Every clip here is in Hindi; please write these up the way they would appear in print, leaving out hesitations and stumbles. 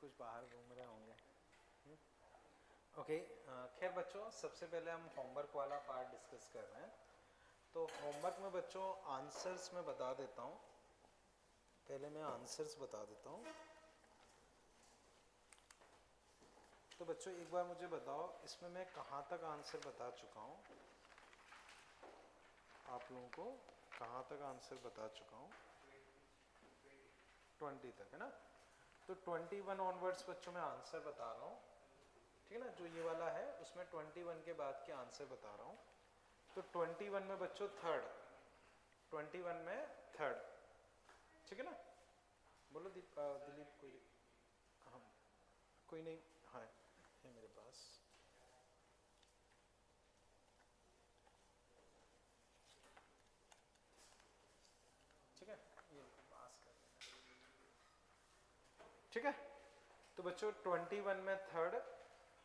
कुछ बाहर घूम रहे होंगे। ओके। खैर बच्चों, सबसे पहले हम होमवर्क वाला पार्ट डिस्कस कर रहे हैं। तो होमवर्क में बच्चों आंसर्स मैं बता देता हूँ। पहले मैं आंसर्स बता देता हूँ। तो बच्चों एक बार मुझे बताओ, इसमें मैं कहाँ तक आंसर बता चुका हूँ? आप लोगों को कहाँ तक आंसर बता चुका हूँ? 20 तक, है ना? तो 21 ऑनवर्ड्स बच्चों मैं आंसर बता रहा हूँ, ठीक है ना? जो ये वाला है उसमें 21 के बाद के आंसर बता रहा हूँ। तो 21 में बच्चों थर्ड, 21 में थर्ड, ठीक है ना? बोलो दिलीप, कोई? हाँ, कोई नहीं। हाँ, है मेरे पास। ठीक है, ये पास कर लेना, ठीक है? तो बच्चों 21 में थर्ड,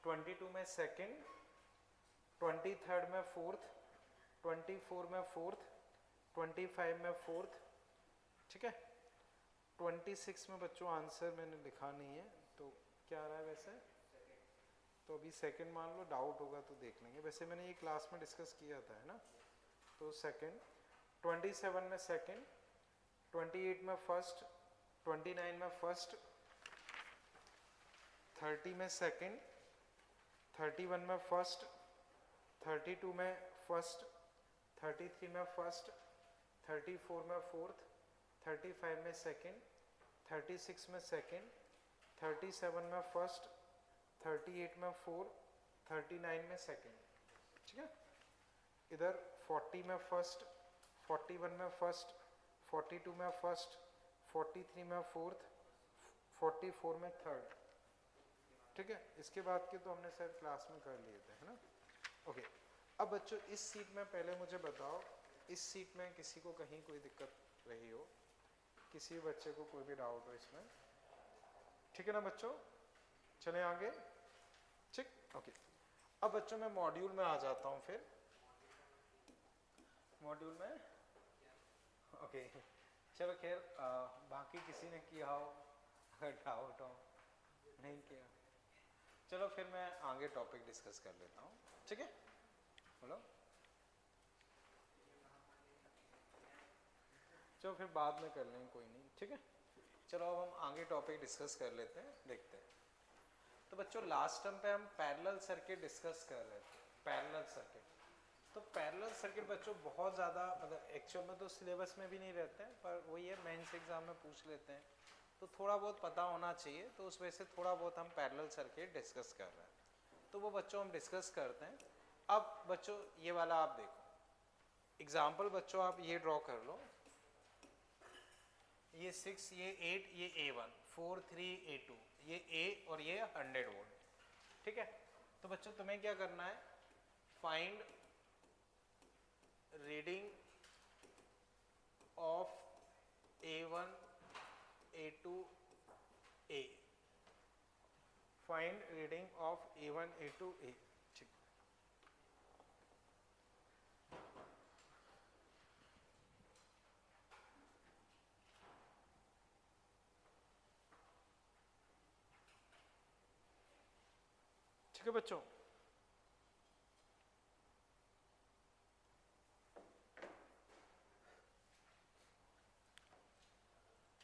22 में सेकंड, 23 में फोर्थ, 24 में फोर्थ, 25 में फोर्थ, ठीक है? 26 में बच्चों आंसर मैंने लिखा नहीं है, तो क्या आ रहा है वैसे? तो अभी सेकंड मान लो, डाउट होगा तो देख लेंगे। वैसे मैंने ये क्लास में डिस्कस किया था, है ना? तो सेकंड, 27 में सेकंड, 28 में फर्स्ट, 29 में फर्स्ट, 30 में सेकंड, 31 में फर्स्ट, 32 में फर्स्ट, 33 में फर्स्ट, 34 में फोर्थ, 35 में सेकंड, 36 में सेकंड, 37 में फर्स्ट, 38 में फोर, 39 में सेकंड, ठीक है? इधर 40 में फर्स्ट, 41 में फर्स्ट, 42 में फर्स्ट, 43 में फोर्थ, 44 में थर्ड, ठीक है? इसके बाद के तो हमने शायद क्लास में कर लिए थे, है ना? ओके। अब बच्चों इस सीट में पहले मुझे बताओ, इस सीट में किसी को कहीं कोई दिक्कत रही हो, किसी बच्चे को कोई भी डाउट हो इसमें, ठीक है ना बच्चों? चले आगे, ठीक? ओके। अब बच्चों मैं मॉड्यूल में आ जाता हूँ फिर। मॉड्यूल में ओके। चलो खैर, बाकी किसी ने किया हो, अगर डाउट हो, नहीं किया, चलो फिर मैं आगे टॉपिक डिस्कस कर लेता हूँ, ठीक है? बोलो। चलो फिर बाद में कर लेंगे, कोई नहीं, ठीक है? चलो अब हम आगे टॉपिक डिस्कस कर लेते हैं, देखते हैं। तो बच्चों लास्ट टाइम पे हम पैरेलल सर्किट डिस्कस कर रहे थे, पैरेलल सर्किट। तो पैरेलल सर्किट बच्चों बहुत ज़्यादा, मतलब एक्चुअल में तो सिलेबस में भी नहीं रहते हैं, पर वही है, मेंस एग्जाम में पूछ लेते हैं, तो थोड़ा बहुत पता होना चाहिए। तो उस वजह से थोड़ा बहुत हम पैरेलल सर्किट डिस्कस कर रहे हैं, तो वो बच्चों हम डिस्कस करते हैं। अब बच्चों ये वाला आप देखो एग्जाम्पल, बच्चों आप ये ड्रॉ कर लो, ये 6, ये 8, ये A1, 4, 3, A2, ये A और ये 100 वोल्ट, ठीक है? तो बच्चों तुम्हें क्या करना है, find reading of A1, A2, A, find reading of A1, A2, A, ठीक। ठीक है बच्चों?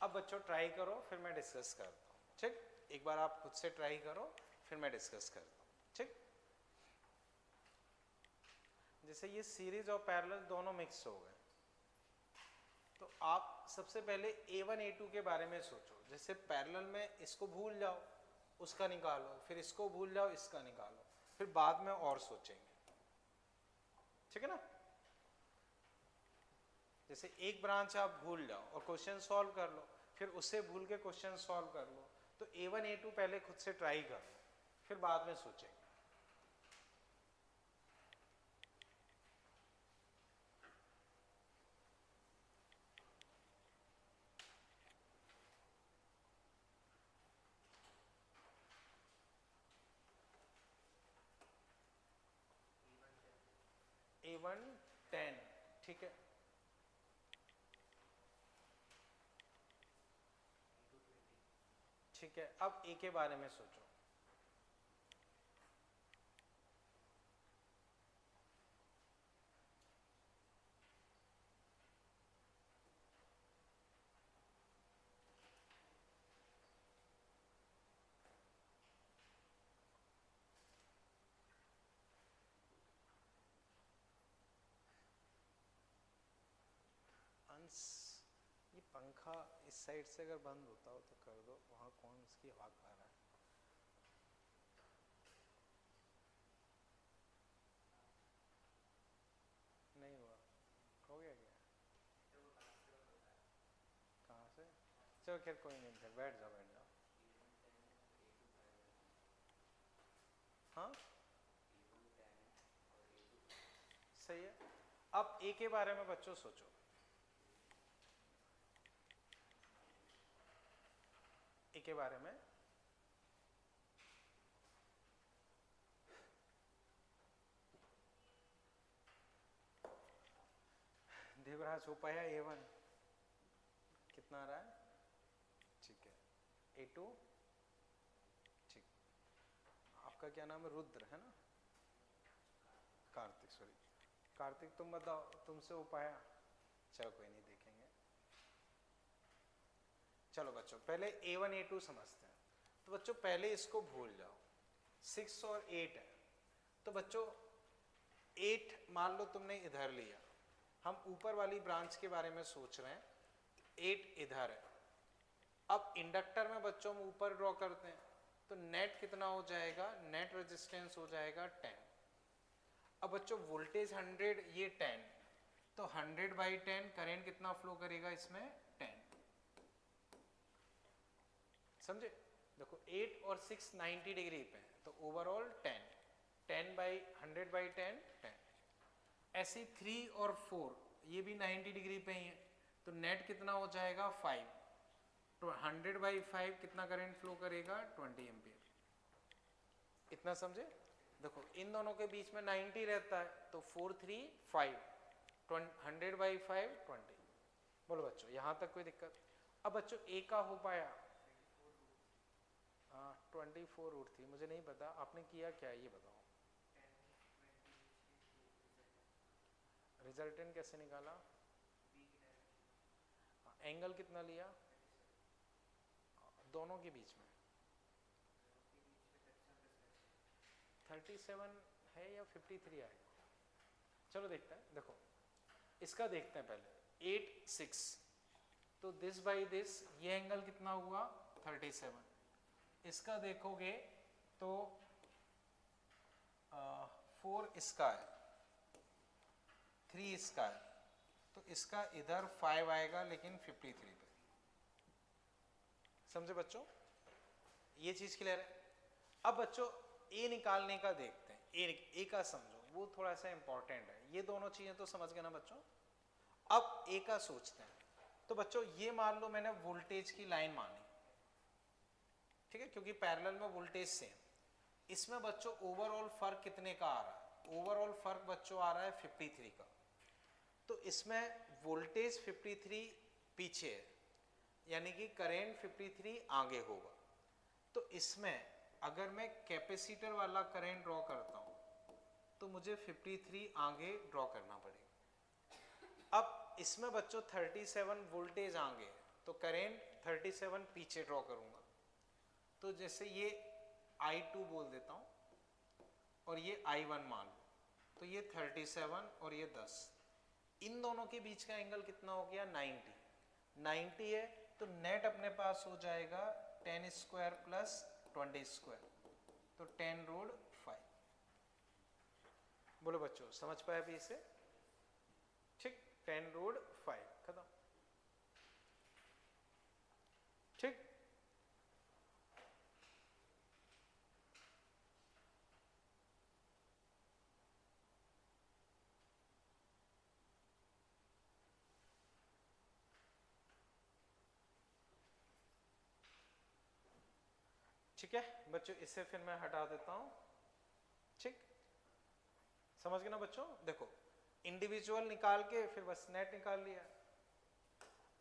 अब बच्चों ट्राई करो, फिर मैं डिस्कस करता हूँ, ठीक? एक बार आप खुद से ट्राई करो, फिर मैं डिस्कस करता हूँ, ठीक? जैसे ये सीरीज और पैरेलल दोनों मिक्स हो गए, तो आप सबसे पहले A1, A2 के बारे में सोचो। जैसे पैरेलल में इसको भूल जाओ, उसका निकालो, फिर इसको भूल जाओ, इसका निकालो, फिर बाद में और सोचेंगे, ठीक है ना? जैसे एक ब्रांच आप भूल जाओ और क्वेश्चन सॉल्व कर लो, फिर उससे भूल के क्वेश्चन सॉल्व कर लो। तो A1, A2 पहले खुद से ट्राई कर लो, फिर बाद में सोचेंगे। A1 10, ठीक है? ठीक है, अब ए के बारे में सोचो। ये पंखा इस साइड से अगर बंद होता हो तो कर दो, वहां कौन इसकी हवा खा रहा है। नहीं हुआ, हो गया क्या? कहाँ से? चलो खैर कोई नहीं, फिर बैठ जाओ बैठ जाओ। हाँ सही है। अब ए के बारे में बच्चों सोचो। ए के बारे में देवराज हो पाया A1 कितना आ रहा है? ठीक है, A2 ठीक। आपका क्या नाम है? रुद्र है ना? कार्तिक, सॉरी कार्तिक, तुम बताओ तुमसे हो पाया? चलो कोई नहीं, देखेंगे। चलो बच्चों पहले A1 A2 समझते हैं। तो बच्चों पहले इसको भूल जाओ, 6 और 8 है। तो बच्चों 8 मान लो तुमने इधर लिया, हम ऊपर वाली ब्रांच के बारे में सोच रहे हैं, 8 इधर है। अब इंडक्टर में बच्चों हम ऊपर ड्रॉ करते हैं, तो नेट कितना हो जाएगा? नेट रेजिस्टेंस हो जाएगा 10। अब बच्चों वोल्टेज 100, ये 10, तो 100/10 करंट कितना फ्लो करेगा इसमें? 10। समझे? देखो 8 और 6 90 डिग्री पे है, तो ओवरऑल 10, 100/10 10। ऐसे 3 और 4 ये भी 90 डिग्री पे ही है, तो नेट कितना हो जाएगा? 5। तो 100/5 कितना करंट फ्लो करेगा? 20 एम्पियर। इतना समझे? देखो इन दोनों के बीच में 90 रहता है, तो 4 3 5, 100/5 20। बोलो बच्चों यहाँ तक कोई दिक्कत? अब बच्चों ए का हो पाया? हाँ 24√3, मुझे नहीं पता आपने किया क्या ये बताओ। रिजल्टेंट कैसे निकाला? एंगल कितना लिया दोनों के बीच में? 37 है या 53 आएगा? चलो देखते हैं। देखो इसका देखते हैं पहले, 8 6, तो दिस बाई दिस ये एंगल कितना हुआ? 37। इसका देखोगे तो 4 इसका है, 3 इसका है, तो इसका इधर 5 आएगा लेकिन 53 पे। समझे बच्चों? ये चीज क्लियर है? अब बच्चों ए निकालने का देखते हैं। ए का समझो, वो थोड़ा सा इंपॉर्टेंट है। ये दोनों चीजें तो समझ गए ना बच्चों? अब ए का सोचते हैं। तो बच्चों ये मान लो मैंने वोल्टेज की लाइन मानी, ठीक है, क्योंकि पैरेलल में वोल्टेज सेम। इसमें बच्चों ओवरऑल फर्क कितने का आ रहा है? ओवरऑल फर्क बच्चों आ रहा है 53 का। तो इसमें वोल्टेज 53 पीछे है, यानी कि करंट 53 आगे होगा। तो इसमें अगर मैं कैपेसिटर वाला करंट ड्रॉ करता हूं, तो मुझे 53 आगे ड्रॉ करना पड़ेगा। अब इसमें बच्चों 37 वोल्टेज आगे, तो करंट 37 पीछे ड्रॉ करूंगा। तो जैसे ये I2 बोल देता हूं और ये I1 मान लो, तो ये 37 और ये 10, इन दोनों के बीच का एंगल कितना हो गया? 90 है। तो नेट अपने पास हो जाएगा 10 स्क्वायर प्लस 20 स्क्वायर, तो 10√5। बोलो बच्चों समझ पाए अभी इसे? ठीक, 10√5 खत्म। ठीक, ठीक है बच्चों, इसे फिर मैं हटा देता हूं। ठीक, समझ गए ना बच्चों? देखो इंडिविजुअल निकाल के फिर बस नेट निकाल लिया।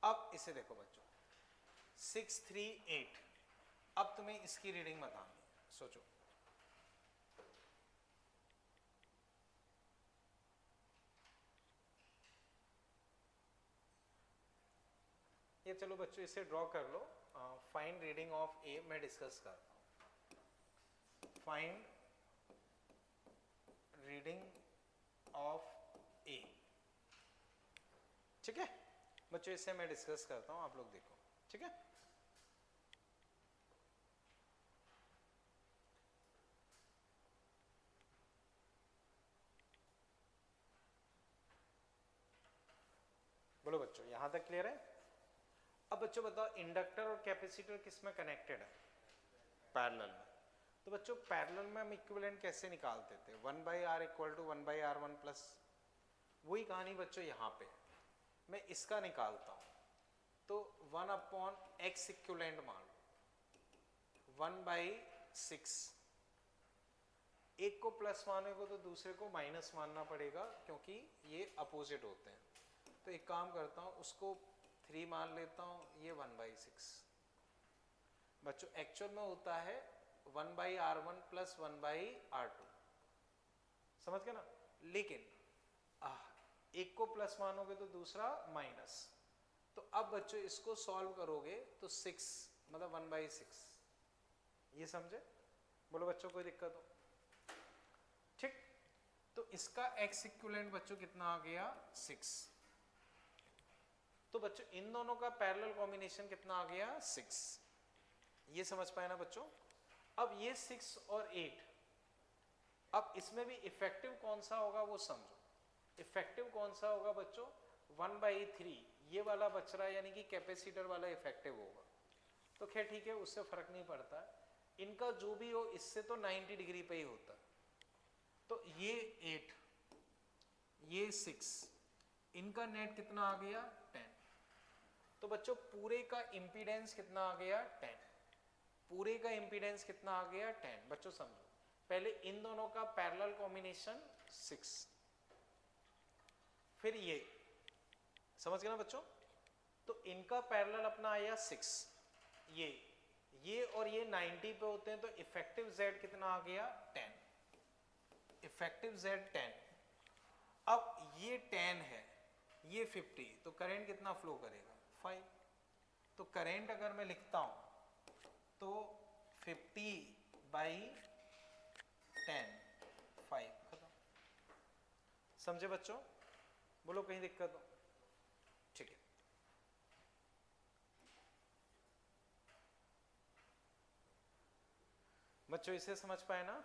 अब इसे देखो बच्चों, 6 3 8, अब तुम्हें इसकी रीडिंग बतानी है, सोचो। ये चलो बच्चों इसे ड्रॉ कर लो। फाइंड रीडिंग ऑफ ए मैं डिस्कस करता हूँ। फाइंड रीडिंग ऑफ ए, ठीक है बच्चों, इसे मैं डिस्कस करता हूँ, आप लोग देखो, ठीक है। बोलो बच्चों, यहां तक क्लियर है? अब बच्चों बताओ, इंडक्टर और कैपेसिटर किस में कनेक्टेड है? पैरेलल में। तो बच्चों पैरेलल में हम इक्विवेलेंट कैसे निकालते थे? 1/r equal to 1/r1 plus, वही कहानी बच्चों यहाँ पे मैं इसका निकालता हूँ। तो 1/x इक्विवेलेंट मान लो 1/6, एक को प्लस मानेगा तो दूसरे को माइनस मानना पड़ेगा क्योंकि ये अपोजिट होते हैं। तो एक काम करता हूँ, उसको 3 मान लेता हूँ, ये 1/6। बच्चों एक्चुअल में होता है 1/r1 प्लस 1/r2, समझ गए ना? लेकिन एक को प्लस मानोगे तो दूसरा माइनस। तो अब बच्चों इसको सॉल्व करोगे तो 6 मतलब 1/6, ये समझे? बोलो बच्चों कोई दिक्कत हो? ठीक, तो इसका x इक्विवेलेंट बच्चों कितना आ गया? 6। तो बच्चों इन दोनों का पैरेलल कॉम्बिनेशन कितना आ गया? 6। ये समझ पाए ना बच्चों? अब ये 6 और 8, अब इसमें भी इफेक्टिव कौन सा होगा वो समझो। इफेक्टिव कौन सा होगा बच्चों? 1/3 ये वाला बच रहा है, यानी कि कैपेसिटर वाला इफेक्टिव होगा। तो खैर ठीक है, उससे फर्क नहीं पड़ता, इनका जो भी हो इससे तो 90 डिग्री पे ही होता है। तो ये 8 ये 6, इनका नेट कितना आ गया? 10। तो बच्चों पूरे का इंपीडेंस कितना आ गया? 10। पूरे का इंपीडेंस कितना आ गया? 10। बच्चों समझो, पहले इन दोनों का पैरेलल कॉम्बिनेशन 6, फिर ये, समझ गए ना बच्चों? तो इनका पैरेलल अपना आया 6, ये और ये 90 पे होते हैं, तो इफेक्टिव Z कितना आ गया? 10। Effective Z 10। अब ये 10 है, ये 50, तो करंट कितना फ्लो करेगा? 5। तो करंट अगर मैं लिखता हूं तो 50/10, 5, खत्म। समझे बच्चों? बोलो कहीं दिक्कत हो? ठीक है, बच्चों इसे समझ पाए ना?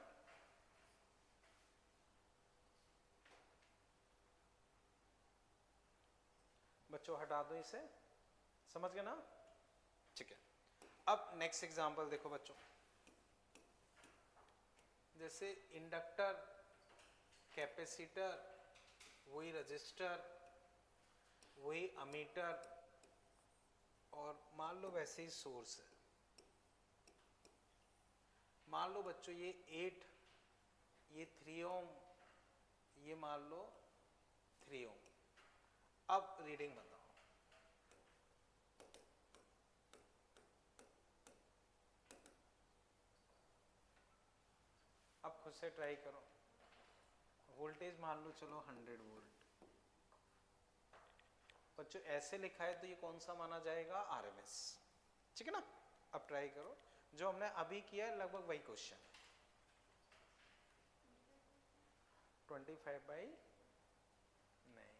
बच्चों हटा दो इसे, समझ गए ना? ठीक है, अब नेक्स्ट एग्जांपल देखो बच्चों। जैसे इंडक्टर, कैपेसिटर, वही रजिस्टर, वही अमीटर, और मान लो वैसे ही सोर्स है। मान लो बच्चों ये 8, ये 3 ओम, ये मान लो 3 ओम। अब रीडिंग बताओ। अब खुद से ट्राई करो। वोल्टेज मान लो चलो 100 वोल्ट। बच्चों ऐसे लिखा है तो ये कौन सा माना जाएगा? आरएमएस, ठीक है ना? अब ट्राई करो, जो हमने अभी किया है लगभग वही क्वेश्चन। 25 नहीं,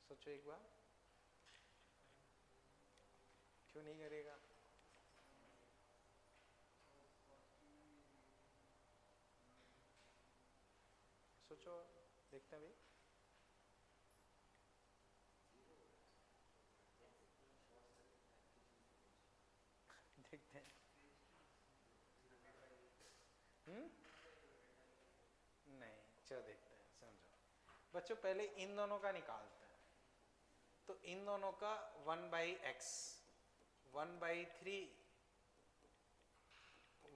सोचो एक बार, क्यों नहीं करेगा? सोचो, देखते हैं भाई, देखते हैं। नहीं, चलो देखते हैं, समझो बच्चों, पहले इन दोनों का निकालते हैं। तो इन दोनों का 1/x, 1/3,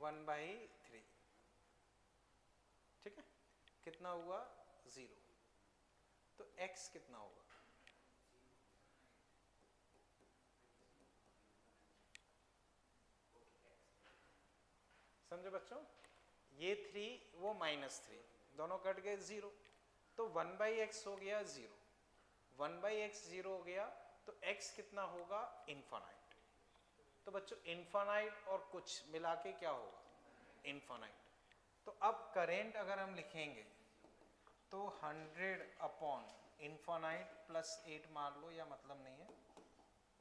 1/3, ठीक है? कितना हुआ? 0। तो x कितना होगा? समझे बच्चों? ये 3 वो -3 दोनों कट गए 0, तो 1/x हो गया 0, 1/x 0 हो गया, तो x कितना होगा? इनफाइनाइट। तो बच्चों इनफाइनाइट और कुछ मिला के क्या होगा? इनफाइनाइट। तो अब करेंट अगर हम लिखेंगे तो 100 अपॉन इनफाइनाइट प्लस 8 मान लो, या मतलब नहीं है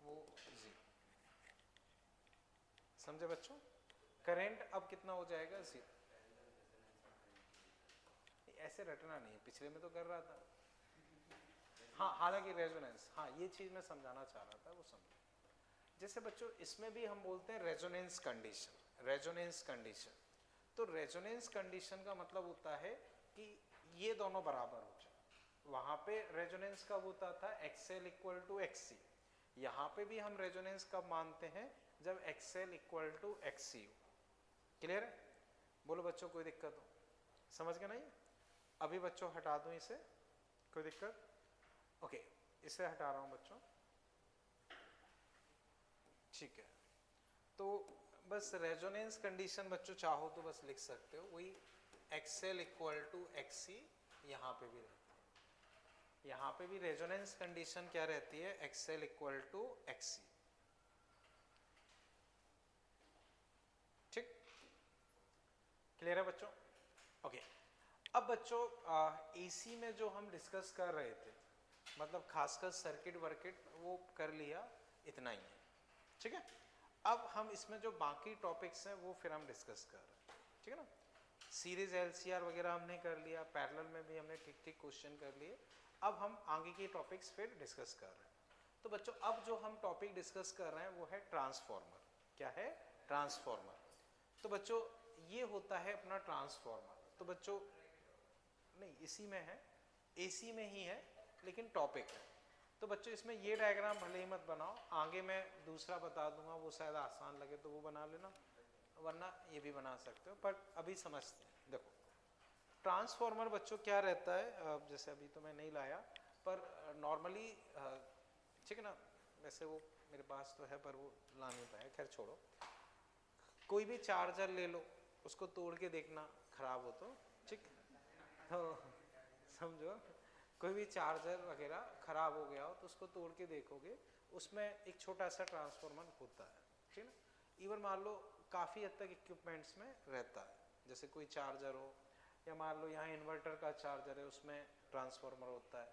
वो 0। समझे बच्चों? करंट अब कितना हो जाएगा? 0। ऐसे रटना नहीं, पिछले में तो कर रहा था। हाँ, हालांकि रेजोनेंस, हाँ ये चीज मैं समझाना चाह रहा था, वो समझो। जैसे बच्चों इसमें भी हम बोलते हैं रेजोनेंस कंडीशन। रेजोनेंस कंडीशन, तो रेजोनेंस कंडीशन का मतलब होता है कि ये दोनों बराबर हो जाए। वहां पे रेजोनेंस कब होता था? XL equal to XC। यहाँ पे भी हम रेजोनेंस कब मानते हैं? जब XL इक्वल टू XC हो। क्लियर है? बोलो बच्चों, कोई दिक्कत हो? समझ गए नहीं? अभी बच्चों हटा दूं इसे, कोई दिक्कत? ओके, इसे हटा रहा हूं बच्चों, ठीक है। तो बस रेजोनेंस कंडीशन बच्चों चाहो तो बस लिख सकते हो, वही XL इक्वल टू XC यहाँ पे भी रहती है। यहाँ पे भी रेजोनेंस कंडीशन क्या रहती है? XL equal to XC। ठीक, क्लियर है बच्चों? ओके, अब बच्चों AC में जो हम डिस्कस कर रहे थे, मतलब खासकर सर्किट वर्किट वो कर लिया, इतना ही है, ठीक है। अब हम इसमें जो बाकी टॉपिक्स हैं वो फिर हम डिस्कस कर रहे हैं, ठीक है ना। सीरीज LCR वगैरह हमने कर लिया, पैरेलल में भी हमने ठीक ठीक क्वेश्चन कर लिए। अब हम आगे के टॉपिक्स फिर डिस्कस कर रहे हैं। तो बच्चों अब जो हम टॉपिक डिस्कस कर रहे हैं वो है ट्रांसफॉर्मर। क्या है? ट्रांसफॉर्मर। तो बच्चों ये होता है अपना ट्रांसफॉर्मर। तो बच्चों नहीं, इसी में है, AC में ही है, लेकिन टॉपिक है। तो बच्चों इसमें ये डायग्राम भले ही मत बनाओ, आगे मैं दूसरा बता दूंगा, वो शायद आसान लगे तो वो बना लेना, वरना ये भी बना सकते हो, पर अभी समझते हैं। देखो ट्रांसफॉर्मर बच्चों क्या रहता है, जैसे अभी तो मैं नहीं लाया, पर नॉर्मली ठीक है ना, वैसे वो मेरे पास तो है पर वो ला नहीं पाया, खैर छोड़ो। कोई भी चार्जर ले लो, उसको तोड़ के देखना खराब हो तो, ठीक, तो समझो कोई भी चार्जर वगैरह खराब हो गया हो तो उसको तोड़ के देखोगे, उसमें एक छोटा सा ट्रांसफॉर्मर होता है, ठीक है ना। इवन मान लो काफ़ी हद तक इक्विपमेंट्स में रहता है, जैसे कोई चार्जर हो, या मान लो यहाँ इन्वर्टर का चार्जर है उसमें ट्रांसफॉर्मर होता है।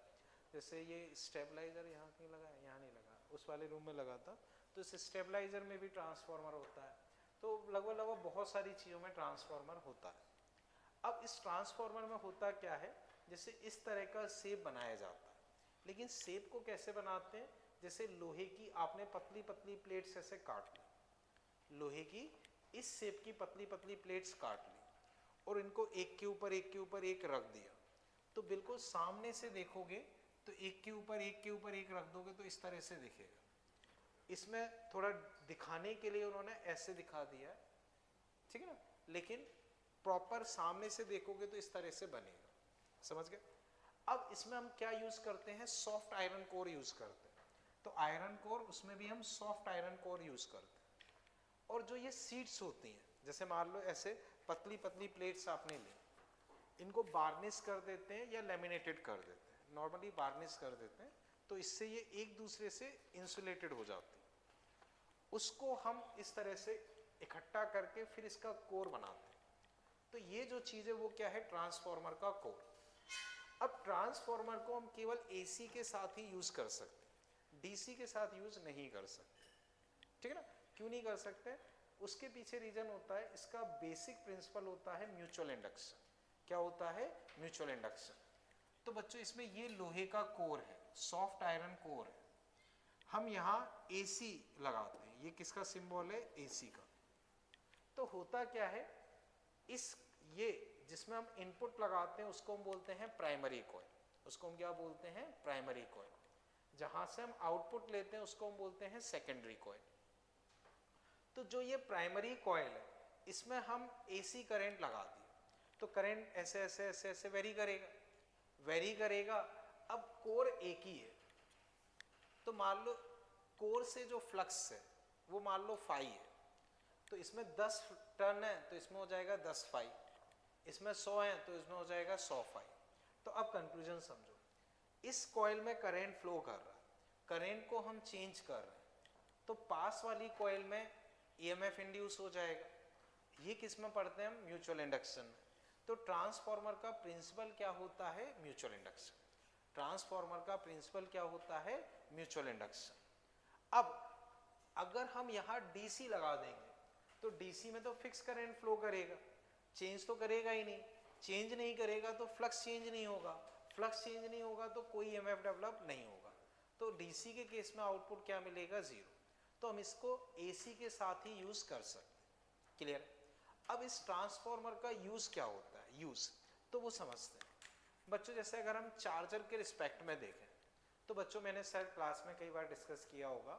जैसे ये स्टेबलाइजर यहाँ कहीं लगा है, यहाँ नहीं लगा, उस वाले रूम में लगा था, तो इस स्टेबलाइजर में भी ट्रांसफॉर्मर होता है। तो लगभग लगभग बहुत सारी चीज़ों में ट्रांसफॉर्मर होता है। अब इस ट्रांसफॉर्मर में होता क्या है, जैसे इस तरह का शेप बनाया जाता है, लेकिन शेप को कैसे बनाते हैं? जैसे लोहे की आपने पतली पतली प्लेट्स ऐसे काट ली, लोहे की इस शेप की पतली पतली प्लेट्स काट ली, और इनको एक के ऊपर एक के ऊपर एक रख दिया, तो बिल्कुल सामने से देखोगे तो एक के ऊपर एक के ऊपर एक रख दोगे तो इस तरह से दिखेगा। इसमें थोड़ा दिखाने के लिए उन्होंने ऐसे दिखा दिया, ठीक है ना, लेकिन प्रॉपर सामने से देखोगे तो इस तरह से बनेगा। समझ गए? अब इसमें हम क्या यूज करते हैं? सॉफ्ट आयरन कोर यूज करते हैं। तो आयरन कोर, उसमें भी हम सॉफ्ट आयरन कोर यूज करते हैं। और जो ये सीट्स होती हैं, जैसे मान लो ऐसे पतली पतली प्लेट्स आपने ली, इनको वार्निश कर देते हैं या लेमिनेटेड कर देते हैं। नॉर्मली वार्निश कर देते हैं, तो इससे ये एक दूसरे से इंसुलेटेड हो जाती है। उसको हम इस तरह से इकट्ठा करके फिर इसका कोर बनाते हैं। तो ये जो चीज़ है वो क्या है? ट्रांसफॉर्मर का कोर। अब ट्रांसफॉर्मर को हम केवल AC के साथ ही यूज कर सकते हैं, DC के साथ यूज नहीं कर सकते, ठीक है ना। क्यों नहीं कर सकते? उसके पीछे रीजन होता है, इसका बेसिक प्रिंसिपल होता है म्यूचुअल इंडक्शन। क्या होता है? Mutual induction. तो बच्चों इसमें ये लोहे का कोर है, सॉफ्ट आयरन कोर है, हम यहाँ AC लगाते हैं, ये किसका सिंबल है? AC का। तो होता क्या है, इस ये जिसमें हम इनपुट लगाते हैं उसको हम बोलते हैं प्राइमरी कॉइल। उसको हम क्या बोलते हैं? Primary coil. जहां से हम आउटपुट लेते हैं उसको हम बोलते हैं सेकेंडरी कॉइल। तो जो ये प्राइमरी कॉइल है, इसमें हम AC करंट लगा दिए, तो करंट ऐसे ऐसे ऐसे ऐसे वेरी करेगा, वेरी करेगा। अब कोर एक ही है, तो मान लो कोर से जो फ्लक्स है वो मान लो फाई है, तो इसमें 10 टर्न है तो इसमें हो जाएगा 10 फाई, इसमें 100 है तो इसमें हो जाएगा 100 फाई। तो अब कंक्लूजन समझो, इस कॉइल में करंट फ्लो कर रहा है, करंट को हम चेंज कर रहे हैं, तो पास वाली कॉइल में ईएमएफ इंड्यूस हो जाएगा। ये किस में पढ़ते हैं हम? म्यूचुअल इंडक्शन में। तो ट्रांसफार्मर का प्रिंसिपल क्या होता है? Mutual induction. ट्रांसफार्मर का प्रिंसिपल क्या होता है? Mutual induction. अब अगर हम यहाँ डीसी लगा देंगे तो डीसी में तो फिक्स करंट फ्लो करेगा, चेंज तो करेगा ही नहीं, चेंज नहीं करेगा तो फ्लक्स चेंज नहीं होगा, फ्लक्स चेंज नहीं होगा तो कोई ईएमएफ डेवलप नहीं होगा। तो डीसी के केस में आउटपुट क्या मिलेगा? जीरो। तो हम इसको एसी के साथ ही यूज कर सकते हैं। क्लियर? अब इस ट्रांसफार्मर का यूज क्या होता है? यूज तो वो समझते हैं बच्चों। जैसे अगर हम चार्जर के रिस्पेक्ट में देखें तो बच्चों, मैंने शायद क्लास में कई बार डिस्कस किया होगा,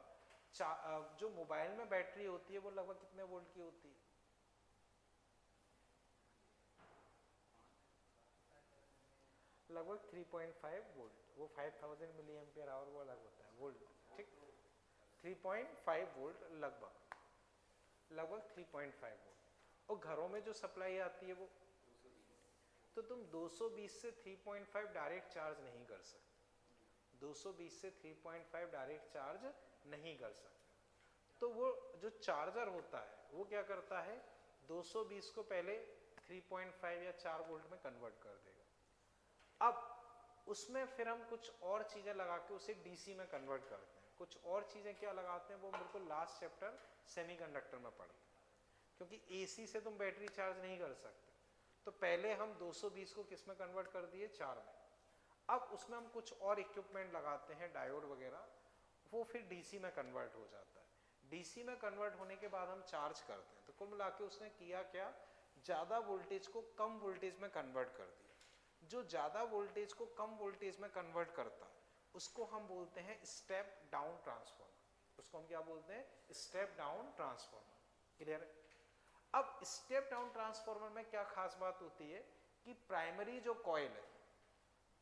जो मोबाइल में बैटरी होती है वो लगभग कितने वोल्ट की होती है? लगभग 3.5 वोल्ट। वो 5000 मिली एम्पियर आवर वो अलग होता है, वोल्ट, ठीक। 3.5 वोल्ट लगभग 3.5 वोल्ट। और घरों में जो सप्लाई आती है वो, तो तुम 220 से 3.5 डायरेक्ट चार्ज नहीं कर सकते, 220 से 3.5 डायरेक्ट चार्ज नहीं कर सकते। तो वो जो चार्जर होता है वो क्या करता है? 220 को पहले 3.5 या 4 वोल्ट में कन्वर्ट कर देगा। अब उसमें फिर हम कुछ और चीजें लगा के उसे डीसी में कन्वर्ट करते हैं। कुछ और चीजें क्या लगाते हैं वो बिल्कुल लास्ट चैप्टर सेमीकंडक्टर में पढ़ते हैं, क्योंकि एसी से तुम बैटरी चार्ज नहीं कर सकते। तो पहले हम 220 को किस में कन्वर्ट कर दिए? 4 में। अब उसमें हम कुछ और इक्विपमेंट लगाते हैं, डायोड वगैरह, वो फिर डीसी में कन्वर्ट हो जाता है। डीसी में कन्वर्ट होने के बाद हम चार्ज करते हैं। तो कुल मिला के उसने किया क्या? ज्यादा वोल्टेज को कम वोल्टेज में कन्वर्ट कर दिया। जो ज्यादा वोल्टेज को कम वोल्टेज में कन्वर्ट करता है उसको हम बोलते हैं स्टेप डाउन ट्रांसफार्मर। उसको हम क्या बोलते हैं? Step down transformer. क्लियर है? अब स्टेप डाउन ट्रांसफार्मर में क्या खास बात होती है कि प्राइमरी जो कॉइल है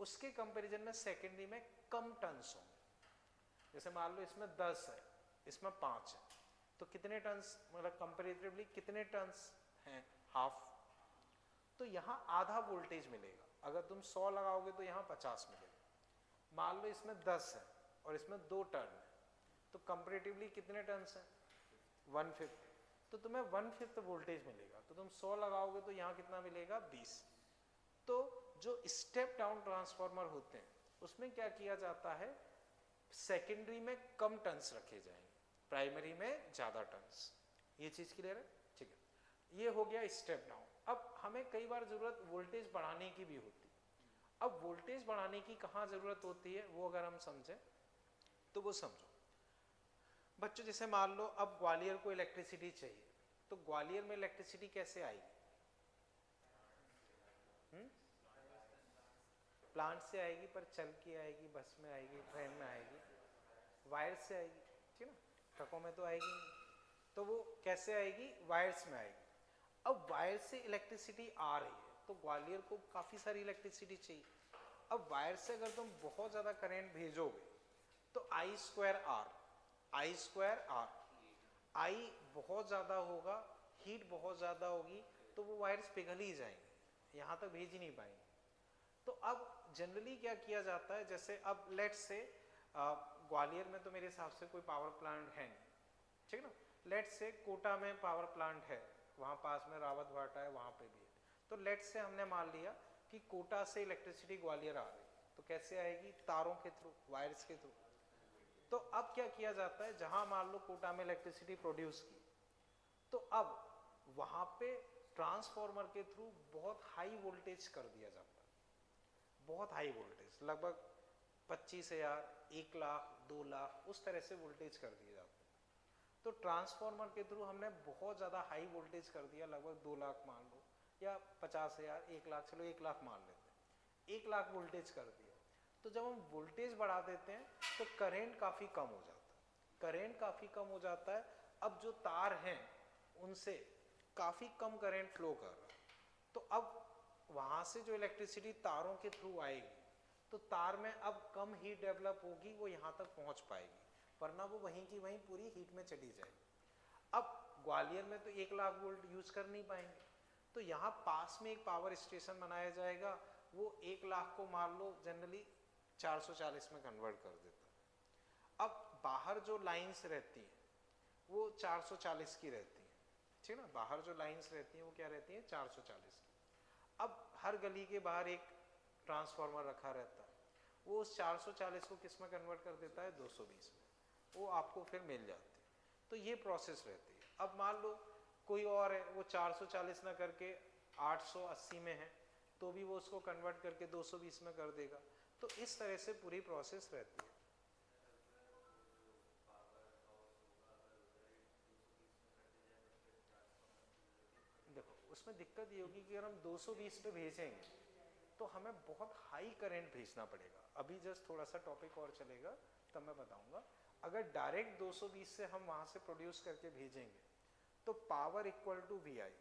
उसके कंपैरिजन में सेकेंडरी में कम टर्न्स होंगे। जैसे मान लो इसमें 10 है, इसमें 5 है, तो कितने टर्न्स, मतलब कंपैरेटिवली कितने टर्न्स हैं? हाफ। तो यहाँ आधा वोल्टेज मिलेगा। अगर तुम 100 लगाओगे तो यहाँ 50 मिलेगा। मान लो इसमें 10 है और इसमें 2 टर्न है, तो कंपैरेटिवली कितने टर्न्स हैं? 1/5। तो तुम्हें 1/5 वोल्टेज मिलेगा। तो तुम 100 लगाओगे तो यहाँ कितना मिलेगा? 20। तो जो स्टेप डाउन ट्रांसफार्मर होते हैं उसमें क्या किया जाता है? सेकेंडरी में कम टर्न्स रखे जाएंगे, प्राइमरी में ज्यादा टर्न्स। ये चीज क्लियर है? ठीक है, ये हो गया स्टेप डाउन। अब हमें कई बार जरूरत वोल्टेज बढ़ाने की भी होती है। अब वोल्टेज बढ़ाने की कहाँ जरूरत होती है वो अगर हम समझें तो वो समझो बच्चों। जैसे मान लो अब ग्वालियर को इलेक्ट्रिसिटी चाहिए, तो ग्वालियर में इलेक्ट्रिसिटी कैसे आएगी? प्लांट से आएगी, पर चल के आएगी, बस में आएगी, ट्रेन में आएगी, वायर से आएगी, ठीक है ना? ट्रकों में तो आएगी नहीं। तो वो कैसे आएगी? वायर्स में आएगी। अब वायर से इलेक्ट्रिसिटी आ रही है तो ग्वालियर को काफी सारी इलेक्ट्रिसिटी चाहिए। अब वायर से अगर तुम बहुत ज्यादा करंट भेजोगे तो I²R आई बहुत ज्यादा होगा, हीट बहुत ज्यादा होगी, तो वो वायर्स पिघल ही जाएंगे, यहाँ तक भेज ही नहीं पाएंगे। तो अब जनरली क्या किया जाता है, जैसे अब लेट्स से ग्वालियर में तो मेरे हिसाब से कोई पावर प्लांट है नहीं, ठीक है ना? लेट्स से कोटा में पावर प्लांट है, वहाँ पास में रावत भाटा है, वहाँ पे भी है। तो लेट्स से हमने मान लिया कि कोटा से इलेक्ट्रिसिटी ग्वालियर आ रही, तो कैसे आएगी? तारों के थ्रू, वायर्स के थ्रू। तो अब क्या किया जाता है, जहां मान लो कोटा में इलेक्ट्रिसिटी प्रोड्यूस की, तो अब वहां पे ट्रांसफार्मर के थ्रू बहुत हाई वोल्टेज कर दिया जाता है, बहुत हाई वोल्टेज, लगभग 25,000, 1 लाख, 2 लाख, उस तरह से वोल्टेज कर दिए जाते हैं। तो ट्रांसफार्मर के थ्रू हमने बहुत ज्यादा हाई वोल्टेज कर दिया, लगभग 2 लाख मान लो, या 50,000, 1 लाख, चलो 1 लाख मान लेते हैं, 1 लाख वोल्टेज कर दिया। तो जब हम वोल्टेज बढ़ा देते हैं तो करंट काफी कम हो जाता है, करंट काफी कम हो जाता है। अब जो तार हैं उनसे काफी कम करंट फ्लो कर रहा है, तो अब वहां से जो इलेक्ट्रिसिटी तारों के थ्रू आएगी तो तार में अब कम हीट डेवलप होगी, वो यहाँ तक पहुंच पाएगी, वरना वो वहीं की वहीं पूरी हीट में चली जाएगी। अब ग्वालियर में तो 1 लाख वोल्ट यूज कर नहीं पाएंगे, तो यहाँ पास में एक पावर स्टेशन बनाया जाएगा, वो 1 लाख को मान लो जनरली 440 में कन्वर्ट कर देता है। अब बाहर जो लाइंस रहती हैं वो 440 की रहती हैं, ठीक है ना, बाहर जो लाइंस रहती हैं वो क्या रहती हैं 440 की। अब हर गली के बाहर एक ट्रांसफार्मर रखा रहता है, वो उस 440 को किस में कन्वर्ट कर देता है 220 में, वो आपको फिर मिल जाती है। तो ये प्रोसेस रहती है। अब मान लो कोई और है वो 440 ना करके 880 में है, तो भी वो उसको कन्वर्ट करके 220 में कर देगा। तो इस तरह से पूरी प्रोसेस रहती है। देखो उसमें दिक्कत ये होगी कि अगर हम 220 पे भेजेंगे तो हमें बहुत हाई करंट भेजना पड़ेगा। अभी जस्ट थोड़ा सा टॉपिक और चलेगा तब मैं बताऊंगा। अगर डायरेक्ट 220 से हम वहां से प्रोड्यूस करके भेजेंगे तो पावर इक्वल टू वी आई।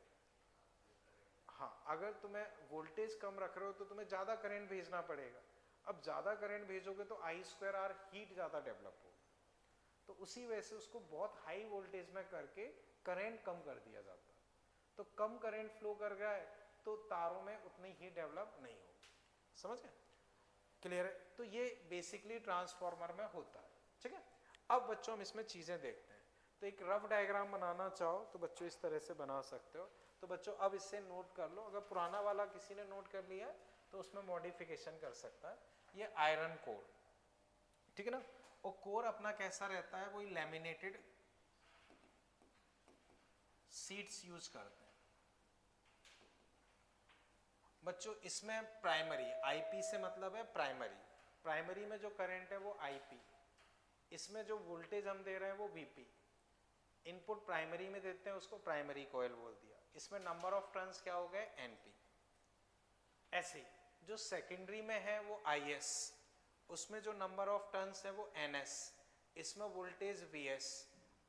हाँ, अगर तुम्हें वोल्टेज कम रख रहे हो तो तुम्हें ज़्यादा करंट भेजना पड़ेगा। अब ज़्यादा करंट भेजोगे तो I²R हीट ज़्यादा डेवलप होगी, तो उसी वजह से उसको बहुत हाई वोल्टेज में करके करंट कम कर दिया जाता है। तो कम करंट फ्लो कर गया है तो तारों में उतनी हीट डेवलप नहीं होगी। समझ गए? क्लियर है? तो ये बेसिकली ट्रांसफार्मर में होता है, ठीक है। अब बच्चों हम इसमें चीज़ें देखते हैं। तो एक रफ डायग्राम बनाना चाहो तो बच्चों इस तरह से बना सकते हो। तो बच्चों अब इससे नोट कर लो, अगर पुराना वाला किसी ने नोट कर लिया तो उसमें मॉडिफिकेशन कर सकता है। ये आयरन कोर, ठीक है ना, और कोर अपना कैसा रहता है, वही लैमिनेटेड शीट्स यूज करते हैं बच्चों। इसमें प्राइमरी, आईपी से मतलब है प्राइमरी, प्राइमरी में जो करंट है वो आईपी, इसमें जो वोल्टेज हम दे रहे हैं वो वीपी। इनपुट प्राइमरी में देते हैं उसको प्राइमरी कॉइल बोल दिया। इसमें नंबर ऑफ टर्न्स क्या हो गए एनपी। ऐसे जो सेकेंडरी में है वो आईएस, उसमें जो नंबर ऑफ टर्न्स है वो एनएस, इसमें वोल्टेज वीएस।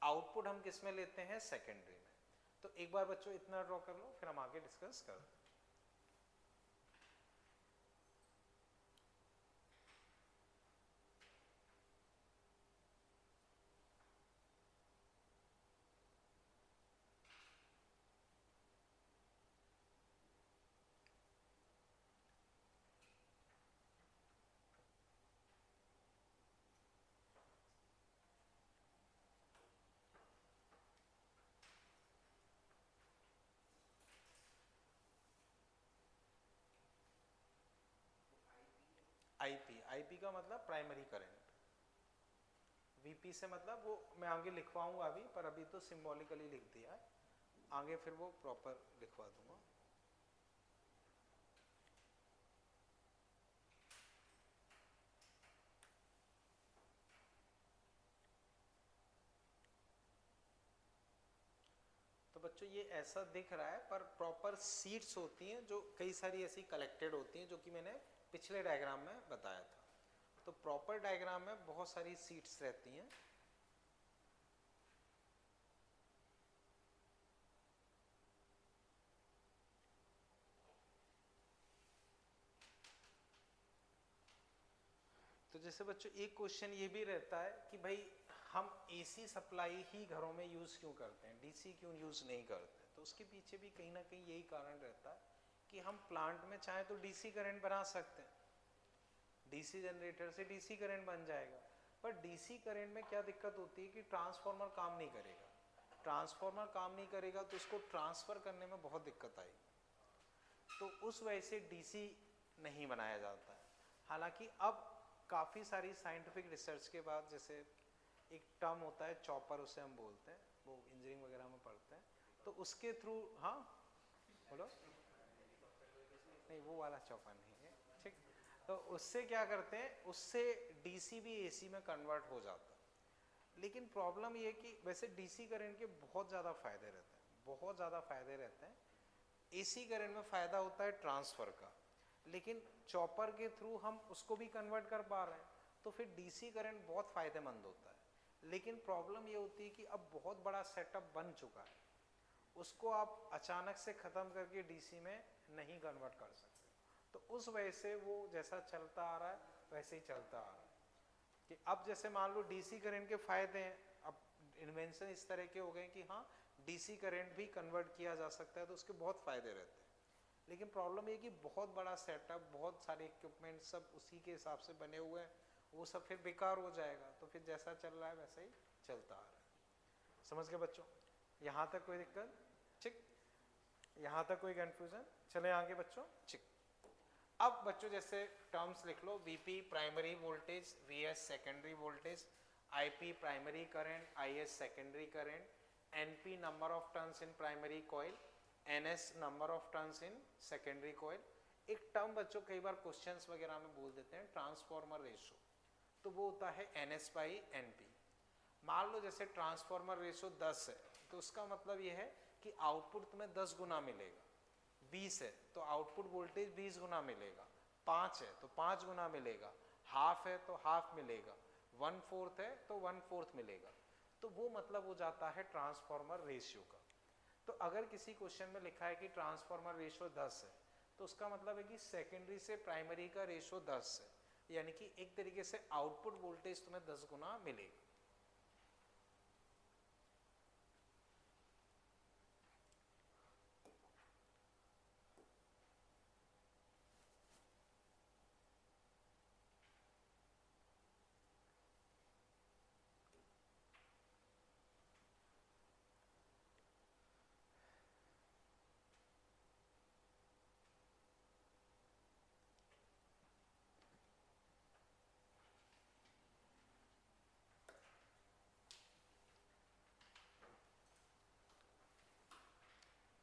आउटपुट हम किस में लेते हैं सेकेंडरी में। तो एक बार बच्चों इतना ड्रॉ कर लो फिर हम आगे डिस्कस कर। आईपी, आईपी का मतलब प्राइमरी करंट। वीपी से मतलब वो मैं आगे लिखवाऊंगा अभी, पर अभी तो सिंबॉलिकली लिख दिया है, आगे फिर वो प्रॉपर लिखवा दूंगा। तो बच्चों ये ऐसा दिख रहा है, पर प्रॉपर सीट्स होती हैं जो कई सारी ऐसी कलेक्टेड होती हैं, जो कि मैंने पिछले डायग्राम में बताया था। तो प्रॉपर डायग्राम में बहुत सारी सीट्स रहती हैं। तो जैसे बच्चों एक क्वेश्चन ये भी रहता है कि भाई हम एसी सप्लाई ही घरों में यूज क्यों करते हैं, डीसी क्यों यूज नहीं करते। तो उसके पीछे भी कहीं ना कहीं यही कारण रहता है कि हम प्लांट में चाहे तो डीसी करंट बना सकते हैं, डीसी जनरेटर से डीसी करंट बन जाएगा। पर डीसी करंट में क्या दिक्कत होती है कि ट्रांसफार्मर काम नहीं करेगा। ट्रांसफार्मर काम नहीं करेगा तो उसको ट्रांसफर करने में बहुत दिक्कत आएगी। तो उस वजह से डीसी नहीं बनाया जाता है। हालांकि अब काफ़ी सारी साइंटिफिक रिसर्च के बाद, जैसे एक टर्म होता है चॉपर, उसे हम बोलते हैं, वो इंजीनियरिंग वगैरह में पढ़ते हैं, तो उसके थ्रू, हाँ बोलो, नहीं वो वाला चॉपर नहीं है, ठीक। तो उससे क्या करते हैं, उससे डीसी भी एसी में कन्वर्ट हो जाता है। लेकिन प्रॉब्लम ये कि वैसे डीसी करंट के बहुत ज़्यादा फायदे रहते हैं, बहुत ज़्यादा फायदे रहते हैं। एसी करंट में फ़ायदा होता है ट्रांसफ़र का, लेकिन चॉपर के थ्रू हम उसको भी कन्वर्ट कर पा रहे हैं, तो फिर डीसी करंट बहुत फ़ायदेमंद होता है। लेकिन प्रॉब्लम ये होती है कि अब बहुत बड़ा सेटअप बन चुका है, उसको आप अचानक से ख़त्म करके डीसी में नहीं कन्वर्ट कर सकते। तो उस वजह से वो जैसा चलता आ रहा है वैसे ही चलता आ रहा है। कि अब जैसे मान लो डीसी करंट के फ़ायदे हैं, अब इन्वेंशन इस तरह के हो गए कि हाँ डीसी करंट भी कन्वर्ट किया जा सकता है, तो उसके बहुत फायदे रहते हैं। लेकिन प्रॉब्लम ये कि बहुत बड़ा सेटअप, बहुत सारे इक्विपमेंट सब उसी के हिसाब से बने हुए हैं, वो सब फिर बेकार हो जाएगा, तो फिर जैसा चल रहा है वैसा ही चलता आ रहा है। समझ गए बच्चों? यहाँ तक कोई दिक्कत? ठीक, यहाँ तक कोई कंफ्यूजन? चले आगे बच्चों। ठीक, अब बच्चों जैसे टर्म्स लिख लो, VP primary voltage, VS secondary voltage, IP primary current, IS secondary current, NP number of turns in primary coil, NS number of turns in secondary coil. एक टर्म बच्चों कई बार क्वेश्चंस वगैरह में बोल देते हैं, ट्रांसफॉर्मर रेशो, तो वो होता है एनएस बाई एनपी। मान लो जैसे ट्रांसफॉर्मर रेशो 10 है, तो उसका मतलब ये है कि आउटपुट तुम्हें 10 गुना मिलेगा। 20 है तो आउटपुट वोल्टेज 20 गुना मिलेगा। 5 है तो 5 गुना मिलेगा। हाफ है तो हाफ मिलेगा। 1/4 है तो 1/4 मिलेगा। तो वो मतलब हो जाता है ट्रांसफॉर्मर रेशियो का। तो अगर किसी क्वेश्चन में लिखा है कि ट्रांसफॉर्मर रेशियो 10 है, तो उसका मतलब है कि सेकेंडरी से प्राइमरी का रेशियो 10 है, यानी कि एक तरीके से आउटपुट वोल्टेज तुम्हें 10 गुना मिलेगा।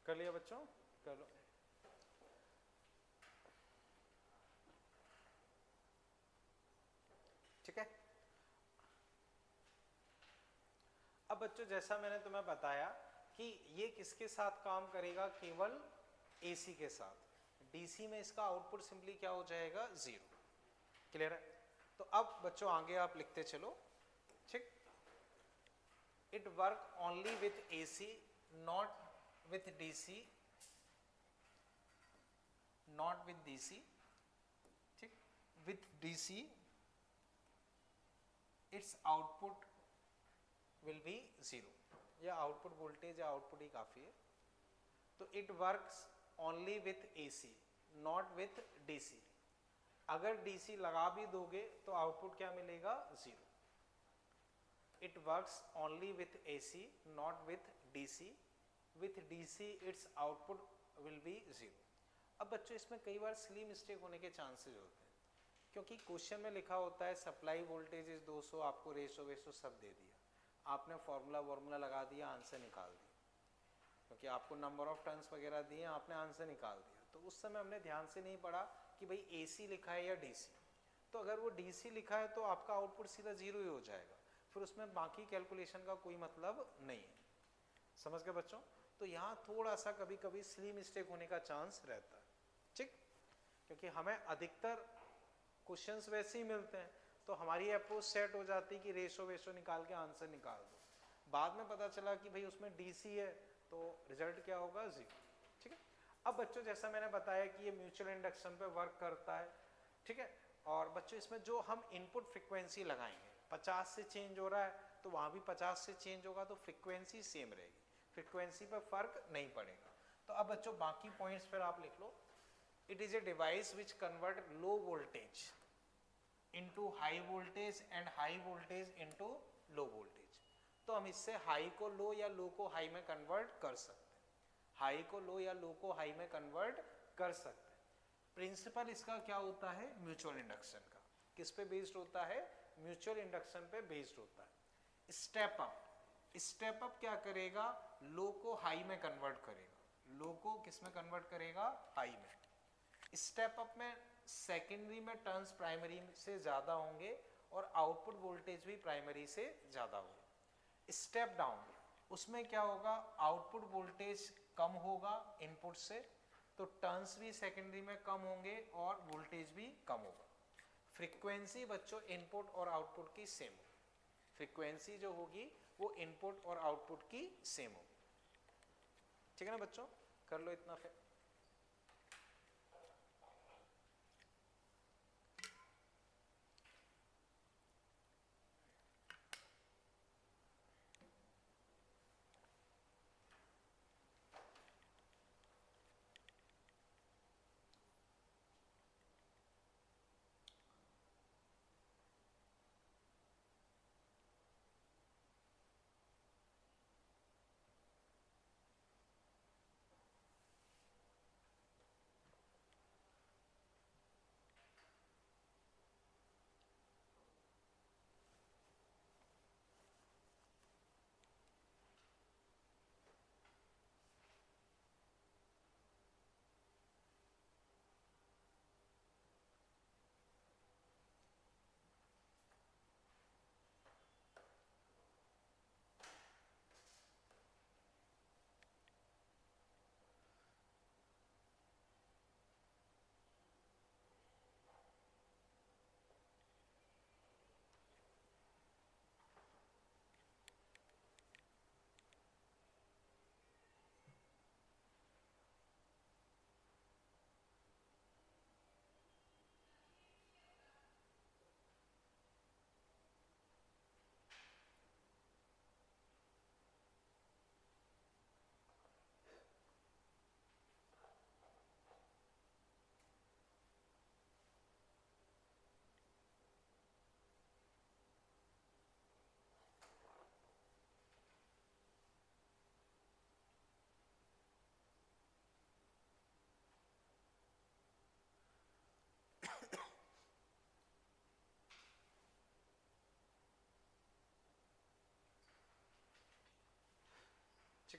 कर लिया बच्चों? कर लो। ठीक है, अब बच्चों जैसा मैंने तुम्हें बताया कि ये किसके साथ काम करेगा, केवल एसी के साथ। डीसी में इसका आउटपुट सिंपली क्या हो जाएगा, 0। क्लियर है? तो अब बच्चों आगे आप लिखते चलो। ठीक, it work only with AC, not with DC, not with DC. ठीक, with DC its output will be 0, या आउटपुट वोल्टेज या आउटपुट ही काफी है। तो it works only with AC, not with DC. अगर डीसी लगा भी दोगे तो आउटपुट क्या मिलेगा, 0। It works only with AC, not with DC. With DC its output will be 0। अब बच्चों इसमें कई बार सिली मिस्टेक होने के चांसेस होते हैं, क्योंकि क्वेश्चन में लिखा होता है सप्लाई वोल्टेज इज 200, आपको रेशो वेशो सब दे दिया, आपने फॉर्मूला लगा दिया, आंसर निकाल दिया, क्योंकि आपको नंबर ऑफ टर्न्स वगैरह दिए, आपने आंसर निकाल दिया। तो उस समय हमने ध्यान से नहीं पढ़ा कि भाई एसी लिखा है या डीसी। तो अगर वो डीसी लिखा है तो आपका आउटपुट सीधा 0 ही हो जाएगा, फिर उसमें बाकी कैलकुलेशन का कोई मतलब नहीं है। समझ गए बच्चों? तो यहाँ थोड़ा सा कभी कभी सिली मिस्टेक होने का चांस रहता है। ठीक, क्योंकि हमें अधिकतर क्वेश्चंस वैसे ही मिलते हैं, तो हमारी अप्रोच सेट हो जाती है कि रेशो वेशो निकाल के आंसर निकाल दो। बाद में पता चला कि भाई उसमें डीसी है, तो रिजल्ट क्या होगा, 0। ठीक है, अब बच्चों जैसा मैंने बताया कि ये म्यूचुअल इंडक्शन पे वर्क करता है। ठीक है, और बच्चों इसमें जो हम इनपुट फ्रिक्वेंसी लगाएंगे, 50 से चेंज हो रहा है तो वहाँ भी 50 से चेंज होगा, तो फ्रिक्वेंसी सेम रहेगी, फ्रिक्वेंसी पर फर्क नहीं पड़ेगा। तो अब बच्चों बाकी पॉइंट्स फिर आप लिख लो। It is a device which convert low voltage into high voltage and high voltage into low voltage. तो हम इससे हाई को लो या लो को हाई में कन्वर्ट कर सकते हैं, हाई को लो या लो को हाई में कन्वर्ट कर सकते हैं। प्रिंसिपल इसका क्या होता है, म्यूचुअल इंडक्शन का। किस पे बेस्ड होता है, म्यूचुअल इंडक्शन पे बेस्ड होता है। स्टेप अप, स्टेप अप क्या करेगा, लो को हाई में कन्वर्ट करेगा, लो को किस में कन्वर्ट करेगा, हाई में। स्टेप अप में सेकेंडरी में टर्न्स प्राइमरी से ज्यादा होंगे और आउटपुट वोल्टेज भी प्राइमरी से ज्यादा होगा। स्टेप डाउन, उसमें क्या होगा, आउटपुट वोल्टेज कम होगा इनपुट से, तो टर्न्स भी सेकेंडरी में कम होंगे और वोल्टेज भी कम होगा। फ्रीक्वेंसी बच्चों इनपुट और आउटपुट की सेम होगी, फ्रीक्वेंसी जो होगी वो इनपुट और आउटपुट की सेम होगी। ठीक है ना बच्चों, कर लो इतना फिर।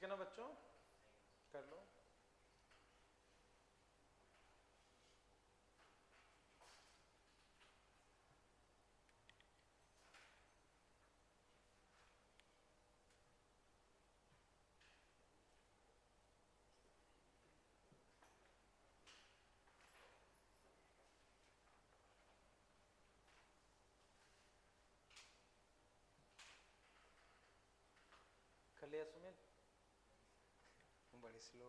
है ना बच्चों, कर लो। कर लिया सुमित? बड़ी स्लो।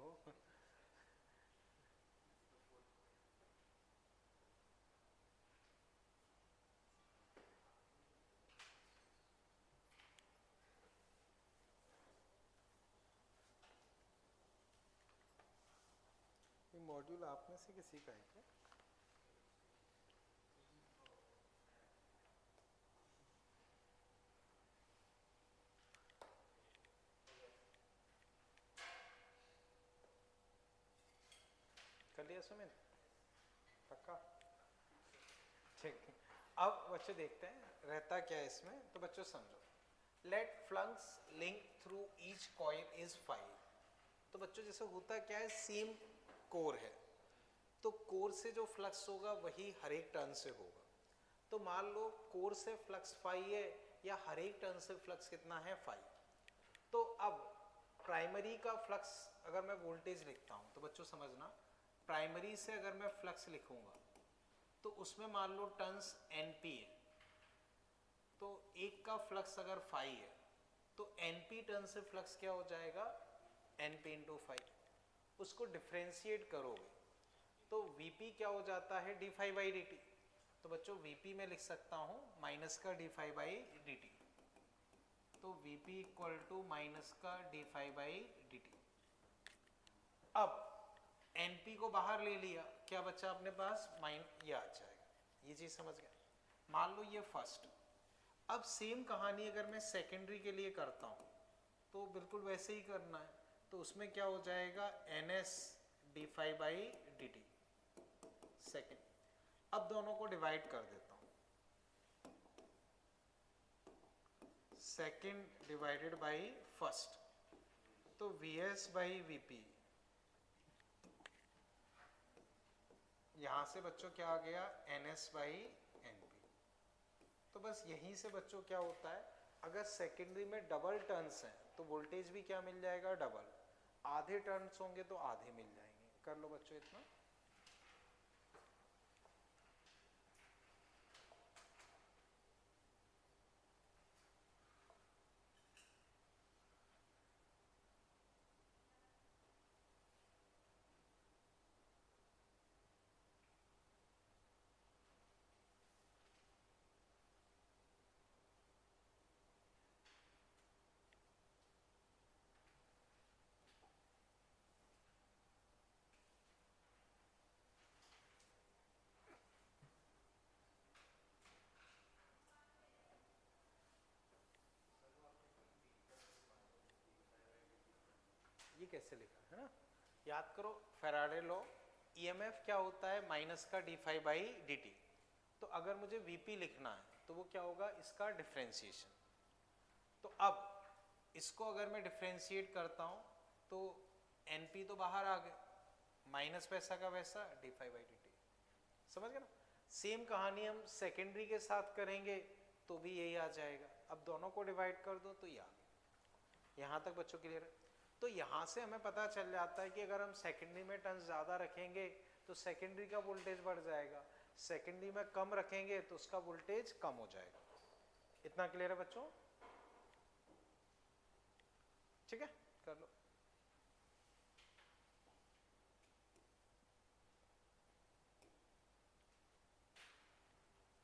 ये मॉड्यूल आप में से किसी का है क्या? कर लिया सुमित? पक्का? ठीक। अब बच्चों देखते हैं रहता क्या है इसमें। तो बच्चों समझो, let flux link through each coil is 5। तो बच्चों जैसे होता क्या है, सेम कोर है तो कोर से जो फ्लक्स होगा वही हर एक टर्न से होगा। तो मान लो कोर से फ्लक्स 5 है या हर एक टर्न से फ्लक्स कितना है 5। तो अब प्राइमरी का फ्लक्स अगर मैं वोल्टेज लिखता हूं तो बच्चों समझना, प्राइमरी से अगर मैं फ्लक्स लिखूंगा तो उसमें मान लो टर्न्स NP है, तो एक का फ्लक्स अगर 5 है तो NP टर्न से फ्लक्स क्या हो जाएगा, NP इंटू 5। उसको डिफ्रेंशिएट करोगे तो Vp क्या हो जाता है, d5/dt। तो बच्चों Vp में लिख सकता हूं माइनस का d5/dt। तो Vp इक्वल टू माइनस का d5/dt। अब NP को बाहर ले लिया, क्या बचा अपने पास, ये आ जाएगा। ये चीज समझ गए? मान लो ये फर्स्ट। अब सेम कहानी अगर मैं सेकेंडरी के लिए करता हूं तो बिल्कुल वैसे ही करना है। तो उसमें क्या हो जाएगा, ns d5/dt सेकेंड। अब दोनों को डिवाइड कर देता हूं, सेकेंड डिवाइडेड बाई फर्स्ट, तो vs/vp। यहां से बच्चों क्या आ गया, ns/np। तो बस यहीं से बच्चों क्या होता है, अगर सेकेंडरी में डबल टर्न्स हैं तो वोल्टेज भी क्या मिल जाएगा, डबल। आधे टर्न्स होंगे तो आधे मिल जाएंगे। कर लो बच्चों इतना। ये कैसे लिखा है ना, याद करो फैराडे लॉ, ईएमएफ क्या होता है, माइनस का d5/dt। तो अगर मुझे Vp लिखना है तो वो क्या होगा, इसका डिफरेंशिएशन। तो अब इसको अगर मैं डिफरेंशिएट करता हूं तो NP तो बाहर आ गए, माइनस वैसा का वैसा d5/dt। समझ गए ना? सेम कहानी हम सेकेंडरी के साथ करेंगे तो भी यही आ जाएगा। अब दोनों को डिवाइड कर दो तो ये आ गया। यहां तक बच्चों क्लियर है? तो यहां से हमें पता चल जाता है कि अगर हम सेकेंडरी में टर्न्स ज्यादा रखेंगे तो सेकेंडरी का वोल्टेज बढ़ जाएगा, सेकेंडरी में कम रखेंगे तो उसका वोल्टेज कम हो जाएगा। इतना क्लियर है बच्चों? ठीक है, कर लो।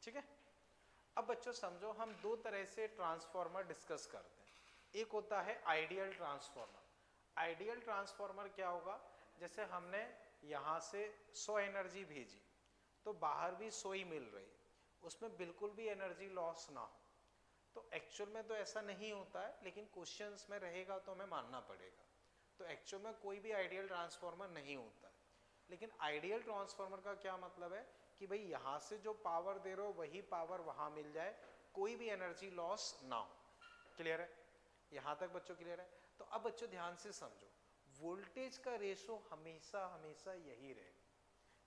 ठीक है, अब बच्चों समझो, हम दो तरह से ट्रांसफार्मर डिस्कस करते हैं। एक होता है आइडियल ट्रांसफार्मर। आइडियल ट्रांसफार्मर क्या होगा, जैसे हमने यहां से 100 एनर्जी भेजी तो बाहर भी 100 ही मिल रही, उसमें बिल्कुल भी एनर्जी लॉस ना हो। तो एक्चुअल में तो ऐसा नहीं होता है, लेकिन क्वेश्चंस में रहेगा तो हमें मानना पड़ेगा। तो एक्चुअल में कोई भी आइडियल ट्रांसफार्मर नहीं होता है। लेकिन आइडियल ट्रांसफार्मर का क्या मतलब है कि भाई यहां से जो पावर दे रहे हो वही पावर वहां मिल जाए, कोई भी एनर्जी लॉस ना हो। क्लियर है? यहां तक बच्चों क्लियर है? तो अब बच्चों ध्यान से समझो, वोल्टेज का रेशो हमेशा हमेशा यही रहेगा,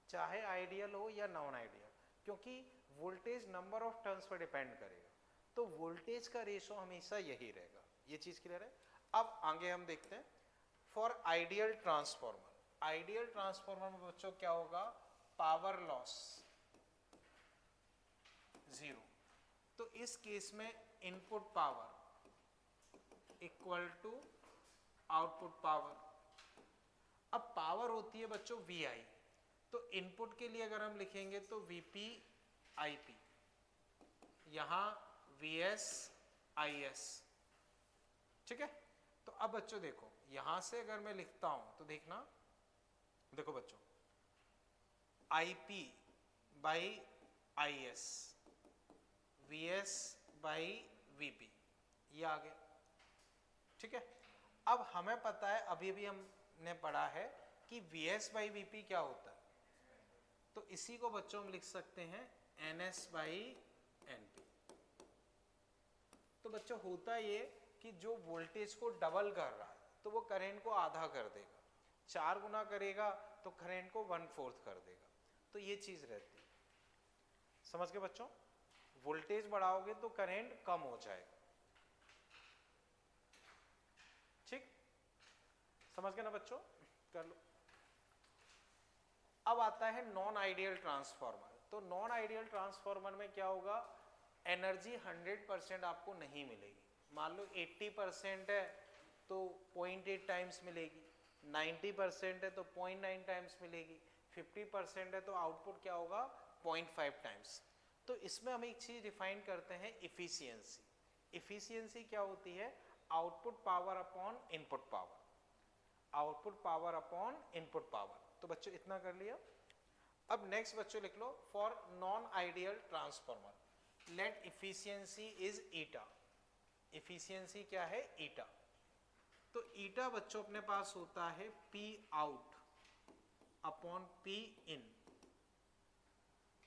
चाहे आइडियल हो या नॉन आइडियल, क्योंकि voltage number of turns per depend करेगा, तो वोल्टेज का रेशो हमेशा यही रहेगा। ये चीज क्लियर है? अब आगे हम देखते हैं for ideal transformer. Ideal transformer में बच्चों क्या होगा, पावर लॉस 0, तो इस केस में input power equal to output power. अब पावर होती है बच्चों VI, तो इनपुट के लिए अगर हम लिखेंगे तो VP IP, यहां VS IS, ठीक है। तो अब बच्चों देखो, यहां से अगर मैं लिखता हूं तो देखना, देखो बच्चों IP by IS, VS by VP, ये आ गया, ठीक है। अब हमें पता है, अभी भी हमने पढ़ा है कि VS बाई VP क्या होता है, तो इसी को बच्चों हम लिख सकते हैं NS बाई NP। तो बच्चों होता ये कि जो वोल्टेज को डबल कर रहा है तो वो करंट को आधा कर देगा, 4 गुना करेगा तो करंट को 1/4 कर देगा, तो ये चीज रहती है। समझ गए बच्चों? वोल्टेज बढ़ाओगे तो करंट कम हो जाएगा, ठीक, समझ गए ना बच्चों? कर लो। अब आता है नॉन आइडियल ट्रांसफार्मर। तो नॉन आइडियल ट्रांसफार्मर में क्या होगा, एनर्जी 100% आपको नहीं मिलेगी। मान लो 80% है तो 0.8 टाइम्स मिलेगी, 90% है तो 0.9 टाइम्स मिलेगी, 50% है तो आउटपुट क्या होगा, 0.5 टाइम्स। तो इसमें हम एक चीज डिफाइन करते हैं, इफिशियंसी। इफिशियंसी क्या होती है, output power upon input power, output power upon input power. तो बच्चों इतना कर लिया। अब नेक्स्ट बच्चों लिख लो, for non ideal transformer let efficiency is eta. Efficiency क्या है, ईटा। तो ईटा बच्चों अपने पास होता है P out upon P in.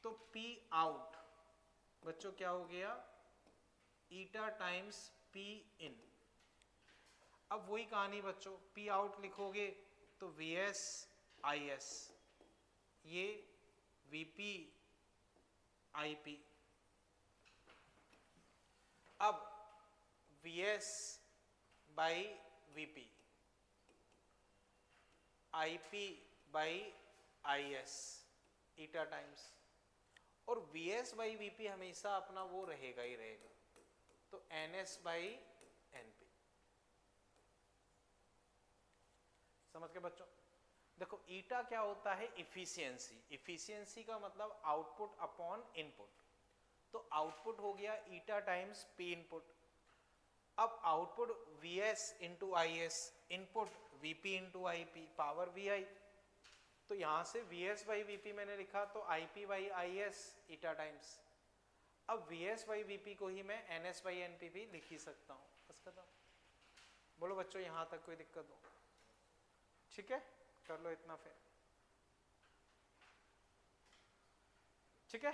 तो P आउट बच्चों क्या हो गया, ईटा टाइम्स P इन। अब वही कहानी बच्चों, P आउट लिखोगे तो VS IS, ये VP IP। अब VS by VP, IP by IS, eta times, और VS बाई VP हमेशा अपना वो रहेगा ही रहेगा, तो NS बाई NP। समझ के बच्चों? देखो ईटा क्या होता है, इफिशियंसी। इफिशियंसी का मतलब आउटपुट अपॉन इनपुट, तो आउटपुट हो गया ईटा टाइम्स P इनपुट। अब output VS into IS, input VP into IP, power VI। तो यहां से VS बाई VP मैंने लिखा तो IP by IS eta times. अब VS बाई VP को ही मैं NS बाई NP भी लिख ही सकता हूं, बस खत्म। बोलो बच्चों यहां तक कोई दिक्कत हो? ठीक है, कर लो इतना फिर, ठीक है।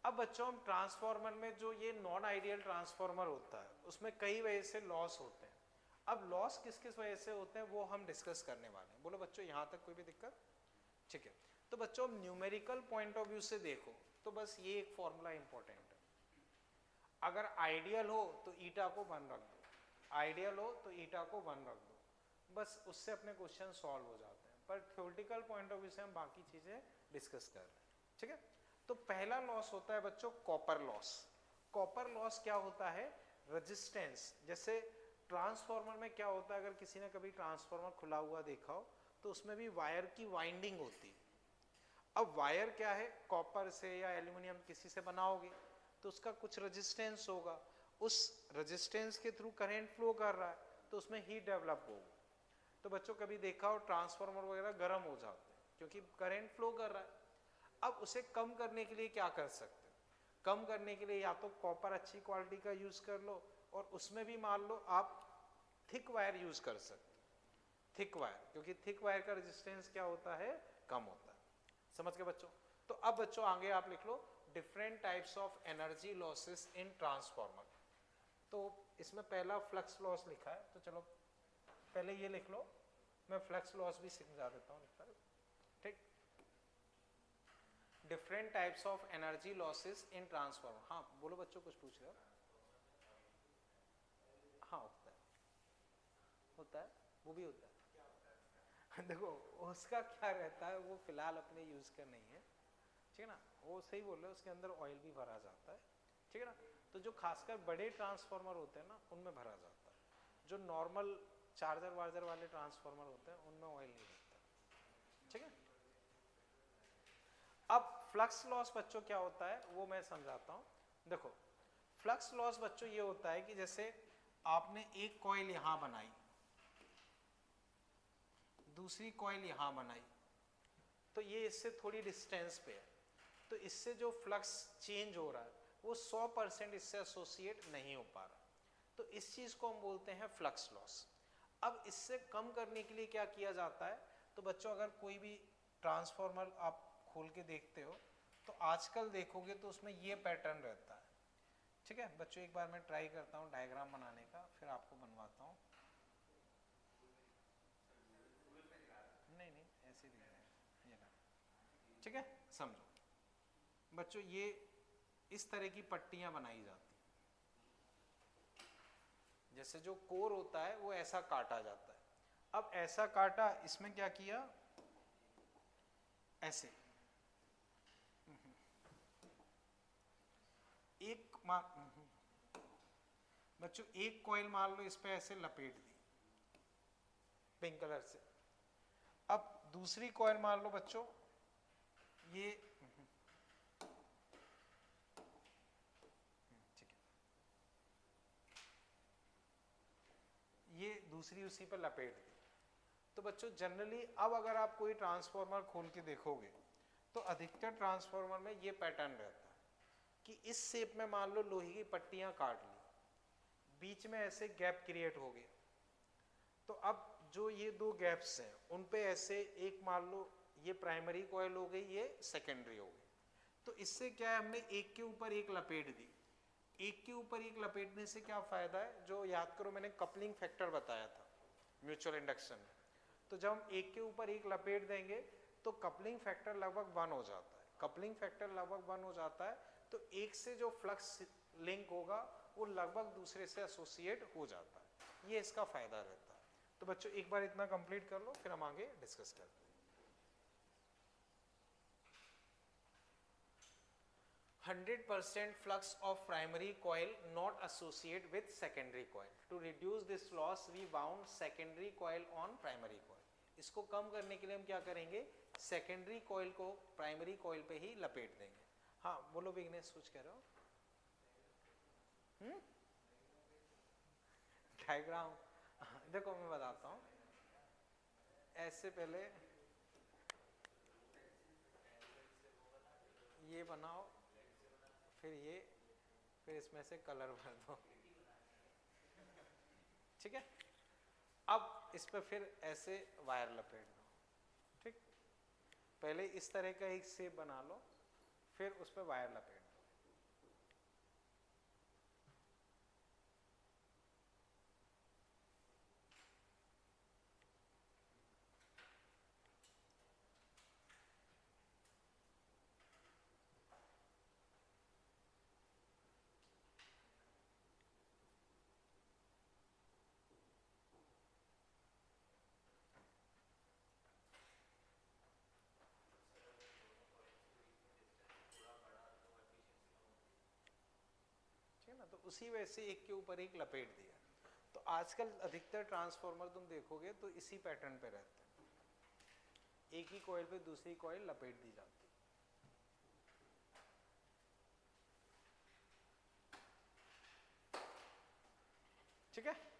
अब बच्चों हम ट्रांसफार्मर में जो ये नॉन आइडियल ट्रांसफार्मर होता है उसमें कई वजह से लॉस होते हैं। अब लॉस किस किस वजह से होते हैं वो हम डिस्कस करने वाले हैं। बोलो बच्चों यहां तक कोई भी दिक्कत? ठीक है। तो बच्चों न्यूमेरिकल पॉइंट ऑफ व्यू से देखो तो बस ये एक फॉर्मूला इंपॉर्टेंट है, अगर आइडियल हो तो ईटा को 1 रख दो, आइडियल हो तो ईटा को 1 रख दो, बस उससे अपने क्वेश्चन सॉल्व हो जाते हैं। पर थ्योरेटिकल पॉइंट ऑफ व्यू से हम बाकी चीजें डिस्कस कर रहे हैं, ठीक है। तो पहला लॉस होता है बच्चों कॉपर लॉस। कॉपर लॉस क्या होता है, रेजिस्टेंस। जैसे ट्रांसफार्मर में क्या होता है, अगर किसी ने कभी ट्रांसफार्मर खुला हुआ देखा हो तो उसमें भी वायर की वाइंडिंग होती है। अब वायर क्या है, कॉपर से या एल्यूमिनियम किसी से बनाओगे तो उसका कुछ रेजिस्टेंस होगा, उस रेजिस्टेंस के थ्रू करंट फ्लो कर रहा है तो उसमें हीट डेवलप होगी। तो बच्चों कभी देखा हो ट्रांसफार्मर वगैरह गर्म हो जाते हैं क्योंकि करंट फ्लो कर रहा है। अब उसे कम करने के लिए क्या कर सकते हैं, कम करने के लिए या तो कॉपर अच्छी क्वालिटी का यूज कर लो, और उसमें भी मान लो आप थिक वायर यूज कर सकते हो, थिक वायर, क्योंकि थिक वायर का रेजिस्टेंस क्या होता है, कम होता है। समझ गए बच्चों? तो अब बच्चों आगे आप लिख लो different types of energy losses in transformer. तो इसमें पहला फ्लक्स लॉस लिखा है, तो चलो पहले ये लिख लो, मैं फ्लक्स लॉस भी समझा देता हूँ, ठीक। Different types of energy losses in transformer. हाँ बोलो बच्चों, कुछ पूछ रहे हो? हाँ होता है वो भी होता है। देखो उसका क्या रहता है, वो फिलहाल अपने यूज का नहीं है, ठीक है ना, वो सही बोल रहे हो, उसके अंदर ऑयल भी भरा जाता है, ठीक है ना। तो जो खासकर बड़े ट्रांसफार्मर होते हैं ना, उनमें भरा जाता है। जो नॉर्मल चार्जर वार्जर वाले ट्रांसफार्मर होते हैं उनमें ऑयल नहीं रहता, ठीक है। अब फ्लक्स लॉस बच्चों क्या होता है वो मैं समझाता हूँ। देखो फ्लक्स लॉस बच्चों ये होता है कि जैसे आपने एक कॉइल यहां बनाई, दूसरी कॉइल यहां बनाई, तो ये इससे थोड़ी डिस्टेंस पे है, तो इससे जो फ्लक्स चेंज हो रहा है वो 100% इससे एसोसिएट नहीं हो पा रहा, तो इस चीज को हम बोलते हैं फ्लक्स लॉस। अब इससे कम करने के लिए क्या किया जाता है, तो बच्चों अगर कोई भी ट्रांसफार्मर आप खोल के देखते हो तो आजकल देखोगे तो उसमें ये पैटर्न रहता है, ठीक है बच्चों। एक बार मैं ट्राई करता हूँ डायग्राम बनाने का, फिर आपको बनवाता हूँ। नहीं नहीं ऐसे दिख रहा है ये ना, ठीक है। समझो बच्चों, ये इस तरह की पट्टियां बनाई जाती, जैसे जो कोर होता है वो ऐसा काटा जाता है। अब ऐसा काटा, इसमें क्या किया, ऐसे एक बच्चों एक कॉइल मान लो इस पे ऐसे लपेट दी पिंक कलर से। अब दूसरी कॉइल मान लो बच्चों ये, ठीक है, ये दूसरी उसी पर लपेट दी। तो बच्चों जनरली अब अगर आप कोई ट्रांसफार्मर खोल के देखोगे तो अधिकतर ट्रांसफार्मर में ये पैटर्न रहता है कि इस शेप में मान लो लोहे की पट्टियां काट ली, बीच में ऐसे गैप क्रिएट हो गया, तो अब जो ये दो गैप्स हैं उन पे ऐसे एक मान लो ये प्राइमरी कॉइल हो गई, ये सेकेंडरी हो गई। तो इससे क्या है, हमने एक के ऊपर एक लपेट दी। एक के ऊपर एक लपेटने से क्या फायदा है, जो याद करो मैंने कपलिंग फैक्टर बताया था म्यूचुअल इंडक्शन में, तो जब हम एक के ऊपर एक लपेट देंगे तो कपलिंग फैक्टर लगभग 1 हो जाता है। कपलिंग फैक्टर लगभग 1 हो जाता है तो एक से जो फ्लक्स लिंक होगा वो लगभग दूसरे से एसोसिएट हो जाता है, ये इसका फायदा रहता है। तो बच्चों एक बार इतना कंप्लीट कर लो, फिर हम आगे डिस्कस करते हैं। 100% flux of primary coil not associate with secondary coil. To reduce this loss, we wound secondary coil on primary coil. इसको कम करने के लिए हम क्या करेंगे, सेकेंडरी कॉइल को प्राइमरी कॉइल पे ही लपेट देंगे। हाँ बोलो विघ्नेश, कुछ कह रहे हो? डायग्राम देखो मैं बताता हूँ, ऐसे पहले ये बनाओ, फिर ये, फिर इसमें से कलर भर दो, ठीक है। अब इस पर फिर ऐसे वायर लपेट दो, ठीक। पहले इस तरह का एक शेप बना लो, फिर उस पर वायर लपेट दो। तो उसी वजह से एक के ऊपर एक लपेट दिया। तो आजकल अधिकतर ट्रांसफार्मर तुम देखोगे तो इसी पैटर्न पे रहते हैं, एक ही कॉइल पे दूसरी कॉइल लपेट दी जाती है, ठीक है।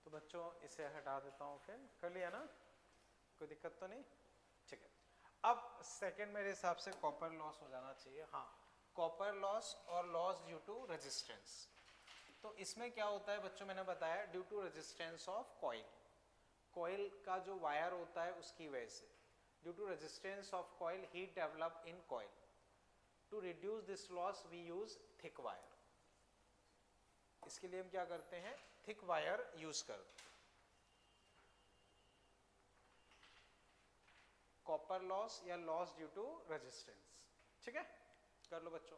तो बच्चों इसे हटा देता हूँ, फिर कर लिया ना, कोई दिक्कत तो नहीं, ठीक है। अब सेकंड मेरे हिसाब से कॉपर लॉस हो जाना चाहिए। हाँ कॉपर लॉस और लॉस ड्यू टू रेजिस्टेंस। तो इसमें क्या होता है बच्चों, मैंने बताया due to resistance of coil, coil का जो वायर होता है उसकी वजह से, due to resistance of coil heat develop in coil. To reduce this loss we use thick wire. इसके लिए हम क्या करते हैं, थिक वायर यूज करते हैं। कॉपर लॉस या लॉस ड्यू टू रेजिस्टेंस, ठीक है, कर लो बच्चों।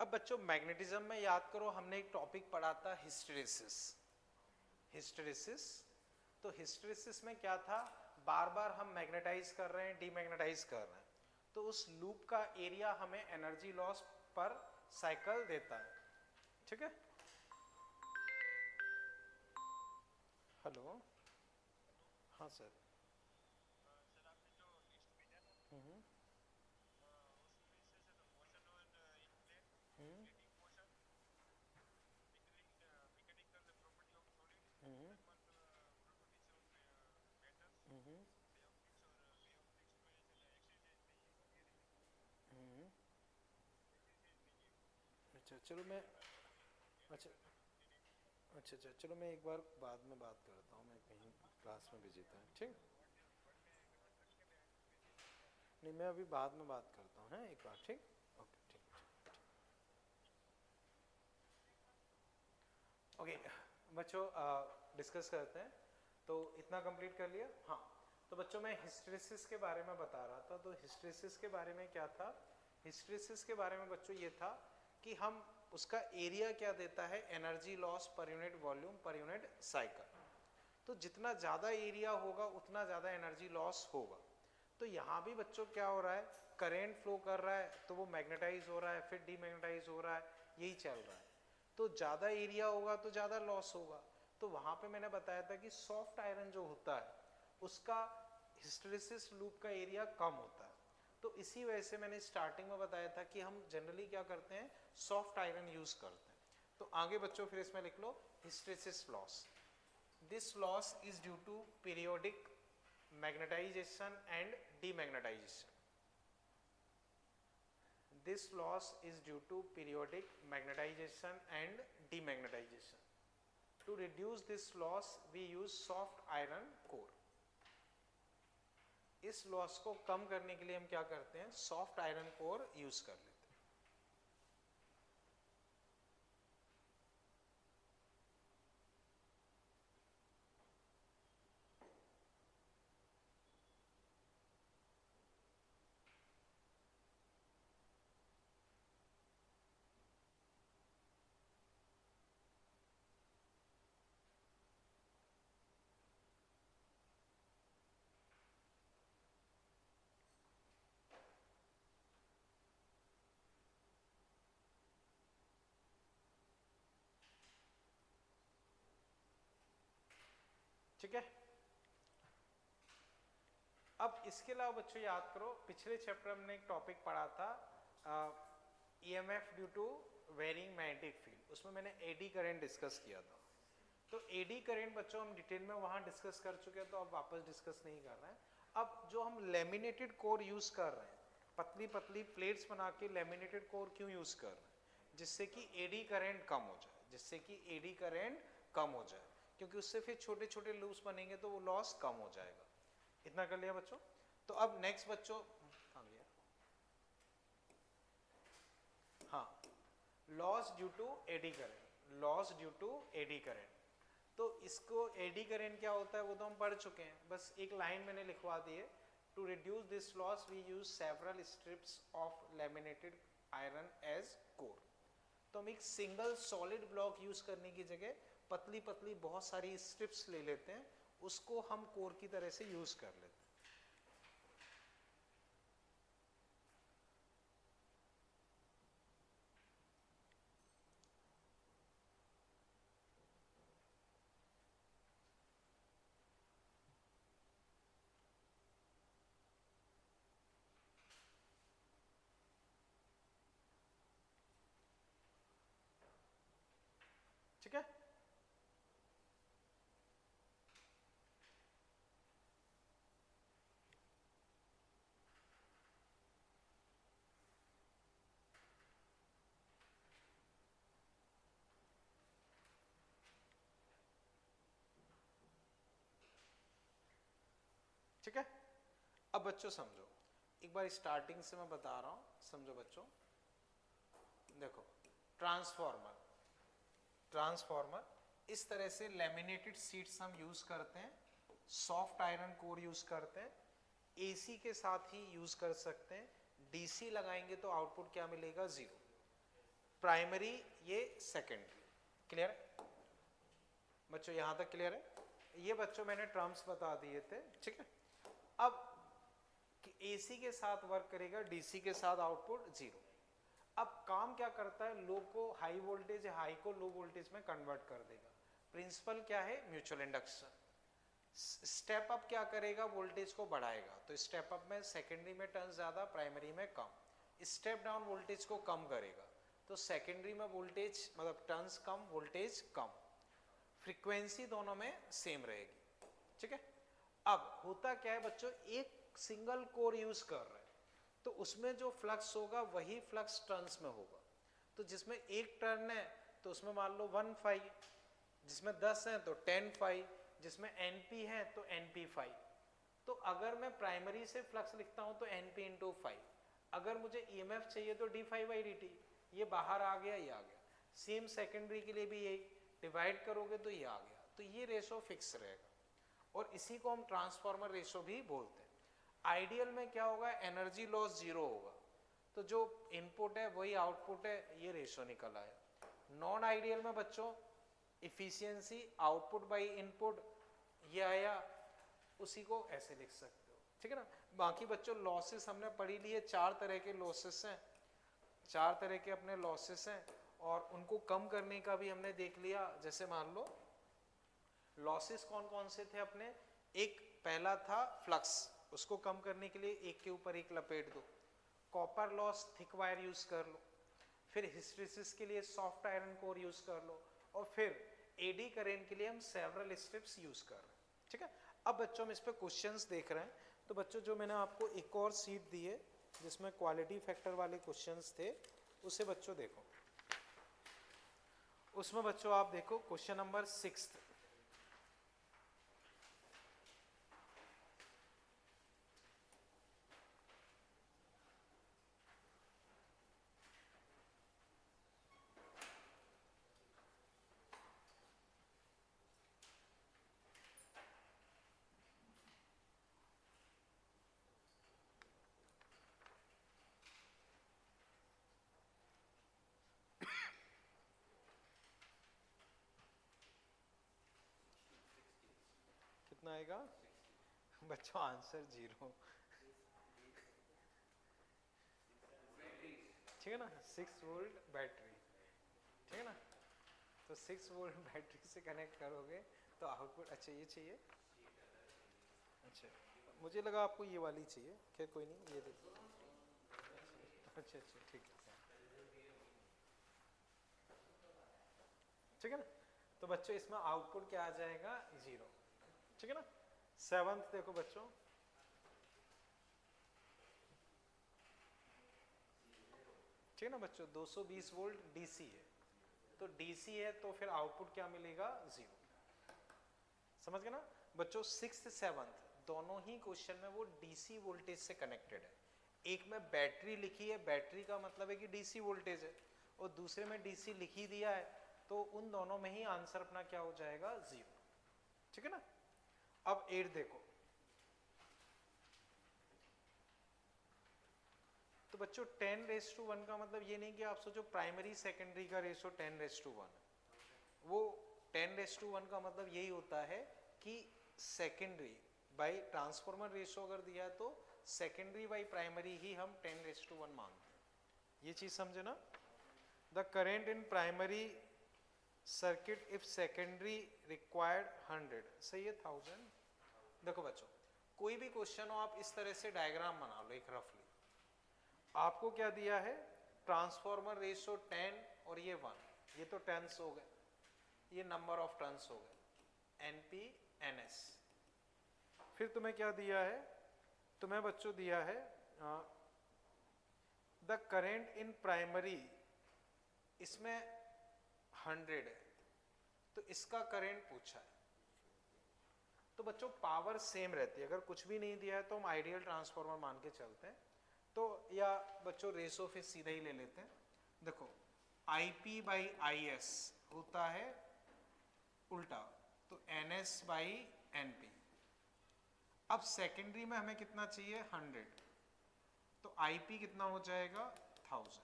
अब बच्चों मैग्नेटिज्म में याद करो, हमने एक टॉपिक पढ़ा था हिस्टेरेसिस। हिस्टेरेसिस, तो हिस्टेरेसिस में क्या था, बार बार हम मैग्नेटाइज कर रहे हैं, डीमैग्नेटाइज कर रहे हैं, तो उस लूप का एरिया हमें एनर्जी लॉस पर साइकिल देता है, ठीक है। हेलो, हाँ सर। हम्म हम्म हम्म हम्म हम्म। अच्छा चलो मैं, अच्छा अच्छा अच्छा चलो मैं एक बार बाद में बात करता हूँ, मैं कहीं क्लास में बिजी था, ठीक। नहीं मैं अभी बाद में बात करता हूँ, हैं एक बार, ठीक। ओके ठीक। ओके बच्चों, डिस्कस करते हैं। तो इतना कंप्लीट कर लिया, हाँ। तो बच्चों मैं हिस्टेरेसिस के बारे में बता रहा था। तो हिस्टेरेसिस के बारे में क्या था, हिस्टेरेसिस के बारे में बच्चों ये था कि हम उसका एरिया क्या देता है, energy loss per unit volume per unit cycle. तो जितना ज़्यादा एरिया होगा उतना ज़्यादा एनर्जी लॉस होगा। तो यहाँ भी बच्चों क्या हो रहा है, करेंट फ्लो कर रहा है तो वो मैग्नेटाइज हो रहा है, फिर डीमैग्नेटाइज हो रहा है, यही चल रहा है। तो ज़्यादा एरिया होगा तो ज़्यादा लॉस होगा। तो वहाँ पे मैंने बताया था कि सॉफ्ट आयरन जो होता है उसका हिस्टेरेसिस लूप का एरिया कम होता है। तो इसी वजह से मैंने स्टार्टिंग में बताया था कि हम जनरली क्या करते हैं, सॉफ्ट आयरन यूज करते हैं। तो आगे बच्चों फिर इसमें लिख लो hysteresis loss. This loss is due to periodic magnetization and demagnetization. This loss is due to periodic magnetization and demagnetization. To reduce this loss, we use soft iron core. इस लॉस को कम करने के लिए हम क्या करते हैं, सॉफ्ट आयरन कोर यूज कर लेते हैं। ठीक है। अब इसके अलावा बच्चों याद करो, पिछले चैप्टर हमने एक टॉपिक पढ़ा था EMF due to varying magnetic field. उसमें मैंने एडी करंट डिस्कस किया था। तो एडी करंट बच्चों हम डिटेल में वहां डिस्कस कर चुके हैं, तो अब वापस डिस्कस नहीं कर रहे हैं। अब जो हम लेमिनेटेड कोर यूज कर रहे हैं, पतली पतली प्लेट्स बना के लेमिनेटेड कोर क्यों यूज कर रहे हैं, जिससे कि एडी करंट कम हो जाए, जिससे कि एडी करंट कम हो जाए, क्योंकि उससे फिर छोटे छोटे लूप्स बनेंगे तो वो लॉस कम हो जाएगा। इतना कर लिया बच्चों। तो अब नेक्स्ट बच्चों, हाँ भैया, हाँ, loss due to eddy current, loss due to eddy current. तो इसको एडी करंट क्या होता है वो तो हम पढ़ चुके हैं, बस एक लाइन मैंने लिखवा दी है। To reduce this loss we use several strips of laminated iron as core. तो हम एक सिंगल सॉलिड ब्लॉक यूज करने की जगह पतली पतली बहुत सारी स्ट्रिप्स ले लेते हैं, उसको हम कोर की तरह से यूज कर लेते हैं। ठीक है। ठीक है, अब बच्चों समझो, एक बार स्टार्टिंग से मैं बता रहा हूं, समझो बच्चों। देखो ट्रांसफॉर्मर, ट्रांसफॉर्मर इस तरह से लैमिनेटेड शीट्स हम यूज करते हैं, सॉफ्ट आयरन कोर यूज करते हैं, एसी के साथ ही यूज कर सकते हैं। डीसी लगाएंगे तो आउटपुट क्या मिलेगा, जीरो। प्राइमरी ये सेकेंडरी, क्लियर है बच्चों, यहां तक क्लियर है? ये बच्चों मैंने टर्म्स बता दिए थे, ठीक है। अब एसी के साथ वर्क करेगा, डीसी के साथ आउटपुट जीरो। अब काम क्या करता है, लो को हाई वोल्टेज, हाई को लो वोल्टेज में कन्वर्ट कर देगा। प्रिंसिपल क्या है, म्यूचुअल इंडक्शन। स्टेप अप क्या करेगा, वोल्टेज को बढ़ाएगा, तो स्टेप अप में सेकेंडरी में टर्न्स ज्यादा, प्राइमरी में कम। स्टेप डाउन वोल्टेज को कम करेगा, तो सेकेंडरी में वोल्टेज मतलब टर्न्स कम, वोल्टेज कम। फ्रीक्वेंसी दोनों में सेम रहेगी, ठीक है। अब होता क्या है बच्चों, एक सिंगल कोर यूज कर रहे हैं, तो उसमें जो फ्लक्स होगा वही फ्लक्स टर्न्स में होगा। तो जिसमें एक टर्न है तो उसमें मान लो 1 फाई, जिसमें 10 है तो 10 फाई, जिसमें एनपी है तो एनपी फाई। तो अगर मैं प्राइमरी से फ्लक्स लिखता हूं तो एनपी इंटू फाई, अगर मुझे ईएमएफ चाहिए तो d phi by D t, ये बाहर आ गया, ये आ गया। सेम सेकेंडरी के लिए भी यही, डिवाइड करोगे तो ये आ गया, तो ये रेशो फिक्स रहेगा, और इसी को हम ट्रांसफॉर्मर रेशो भी बोलते हैं। आइडियल में क्या होगा, एनर्जी लॉस जीरो होगा, तो जो इनपुट है वही आउटपुट है, ये रेशो निकल आया। नॉन आइडियल में बच्चों इफिशियंसी आउटपुट बाई इनपुट, ये आया, उसी को ऐसे लिख सकते हो, ठीक है ना। बाकी बच्चों लॉसेस हमने पढ़ी लिए, 4 तरह के लॉसेस हैं, 4 तरह के अपने लॉसेस हैं, और उनको कम करने का भी हमने देख लिया। जैसे मान लो लॉसेस कौन कौन से थे अपने, एक पहला था फ्लक्स, उसको कम करने के लिए एक के ऊपर एक लपेट दो। Copper loss thick wire use कर लो, फिर हिस्टेरिसिस के लिए सॉफ्ट आयरन कोर यूज कर लो, और फिर एडी करेंट के लिए हम सेवरल स्ट्रिप्स यूज कर रहे हैं, ठीक है। अब बच्चों हम इस पे क्वेश्चंस देख रहे हैं, तो बच्चों जो मैंने आपको एक और सीट दी है जिसमें क्वालिटी फैक्टर वाले क्वेश्चंस थे, उसे बच्चों देखो। उसमें बच्चों आप देखो क्वेश्चन नंबर 6, कितना आएगा बच्चों, आंसर जीरो, ठीक है ना। 6 वोल्ट बैटरी, ठीक है ना, तो 6 वोल्ट बैटरी से कनेक्ट करोगे तो आउटपुट, अच्छा ये चाहिए, अच्छा मुझे लगा आपको ये वाली चाहिए, खैर कोई नहीं, ये देखो, अच्छा अच्छा ठीक है, ठीक है ना। तो बच्चों इसमें आउटपुट क्या आ जाएगा, जीरो, ठीक है ना। 7th देखो बच्चों, ठीक है ना बच्चों, 220 वोल्ट डीसी है, तो डीसी है तो फिर आउटपुट क्या मिलेगा, जीरो, समझ गए ना बच्चों। 6th 7th दोनों ही क्वेश्चन में वो डीसी वोल्टेज से कनेक्टेड है। एक में बैटरी लिखी है, बैटरी का मतलब है कि डीसी वोल्टेज है, और दूसरे में डीसी लिखी दिया है, तो उन दोनों में ही आंसर अपना क्या हो जाएगा, जीरो, ठीक है ना। अब 8 देखो, तो बच्चों 10⁻1 का मतलब ये नहीं कि आप सोचो प्राइमरी सेकेंडरी का रेशो 10⁻1, वो 10⁻1 का मतलब यही होता है कि सेकेंडरी बाई ट्रांसफॉर्मर रेशो अगर दिया है तो सेकेंडरी बाई प्राइमरी ही हम 10⁻1 मानते हैं, ये चीज समझे ना। The current in primary circuit if secondary required 100, सही है 1000। देखो बच्चों कोई भी क्वेश्चन हो, आप इस तरह से डायग्राम बना लो एक रफली। आपको क्या दिया है, ट्रांसफॉर्मर रेशो 10 और ये 1, ये तो टेंस हो गए, ये नंबर ऑफ टर्न्स हो गए NP NS। फिर तुम्हें क्या दिया है, तुम्हें बच्चों दिया है द करेंट इन प्राइमरी, इसमें 100 है तो इसका करंट पूछा है। तो बच्चों पावर सेम रहती है, अगर कुछ भी नहीं दिया है तो हम आइडियल ट्रांसफार्मर मान के चलते हैं। तो या बच्चों रेशो फिर सीधा ही ले लेते हैं। देखो IP बाई IS होता है उल्टा, तो NS बाई NP। अब सेकेंडरी में हमें कितना चाहिए 100, तो IP कितना हो जाएगा 1000।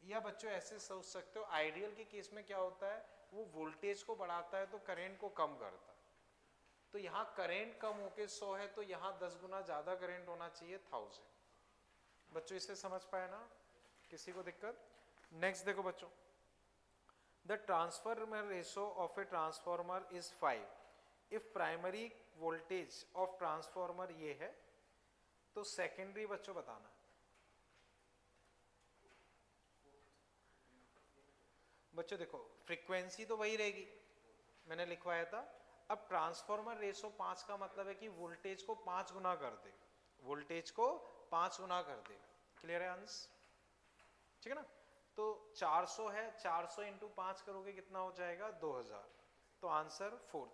या बच्चों ऐसे सोच सकते हो आइडियल के केस में क्या होता है, वो वोल्टेज को बढ़ाता है तो करंट को कम करता है। तो यहाँ करंट कम होके 100 है तो यहाँ 10 गुना ज्यादा करंट होना चाहिए 1000। बच्चों इसे समझ पाए ना, किसी को दिक्कत? नेक्स्ट देखो बच्चों, the transformer ratio of a transformer is 5 if primary voltage of transformer ये है, तो सेकेंडरी बच्चों बताना। बच्चों देखो फ्रीक्वेंसी तो वही रहेगी, मैंने लिखवाया था। अब ट्रांसफार्मर रेशो 5 का मतलब है कि वोल्टेज को 5 गुना कर देगा, वोल्टेज को 5 गुना कर देगा। क्लियर है अंश? ठीक है ना? तो 400 है, 400 इंटू 5 करोगे कितना हो जाएगा 2000, तो आंसर 4th।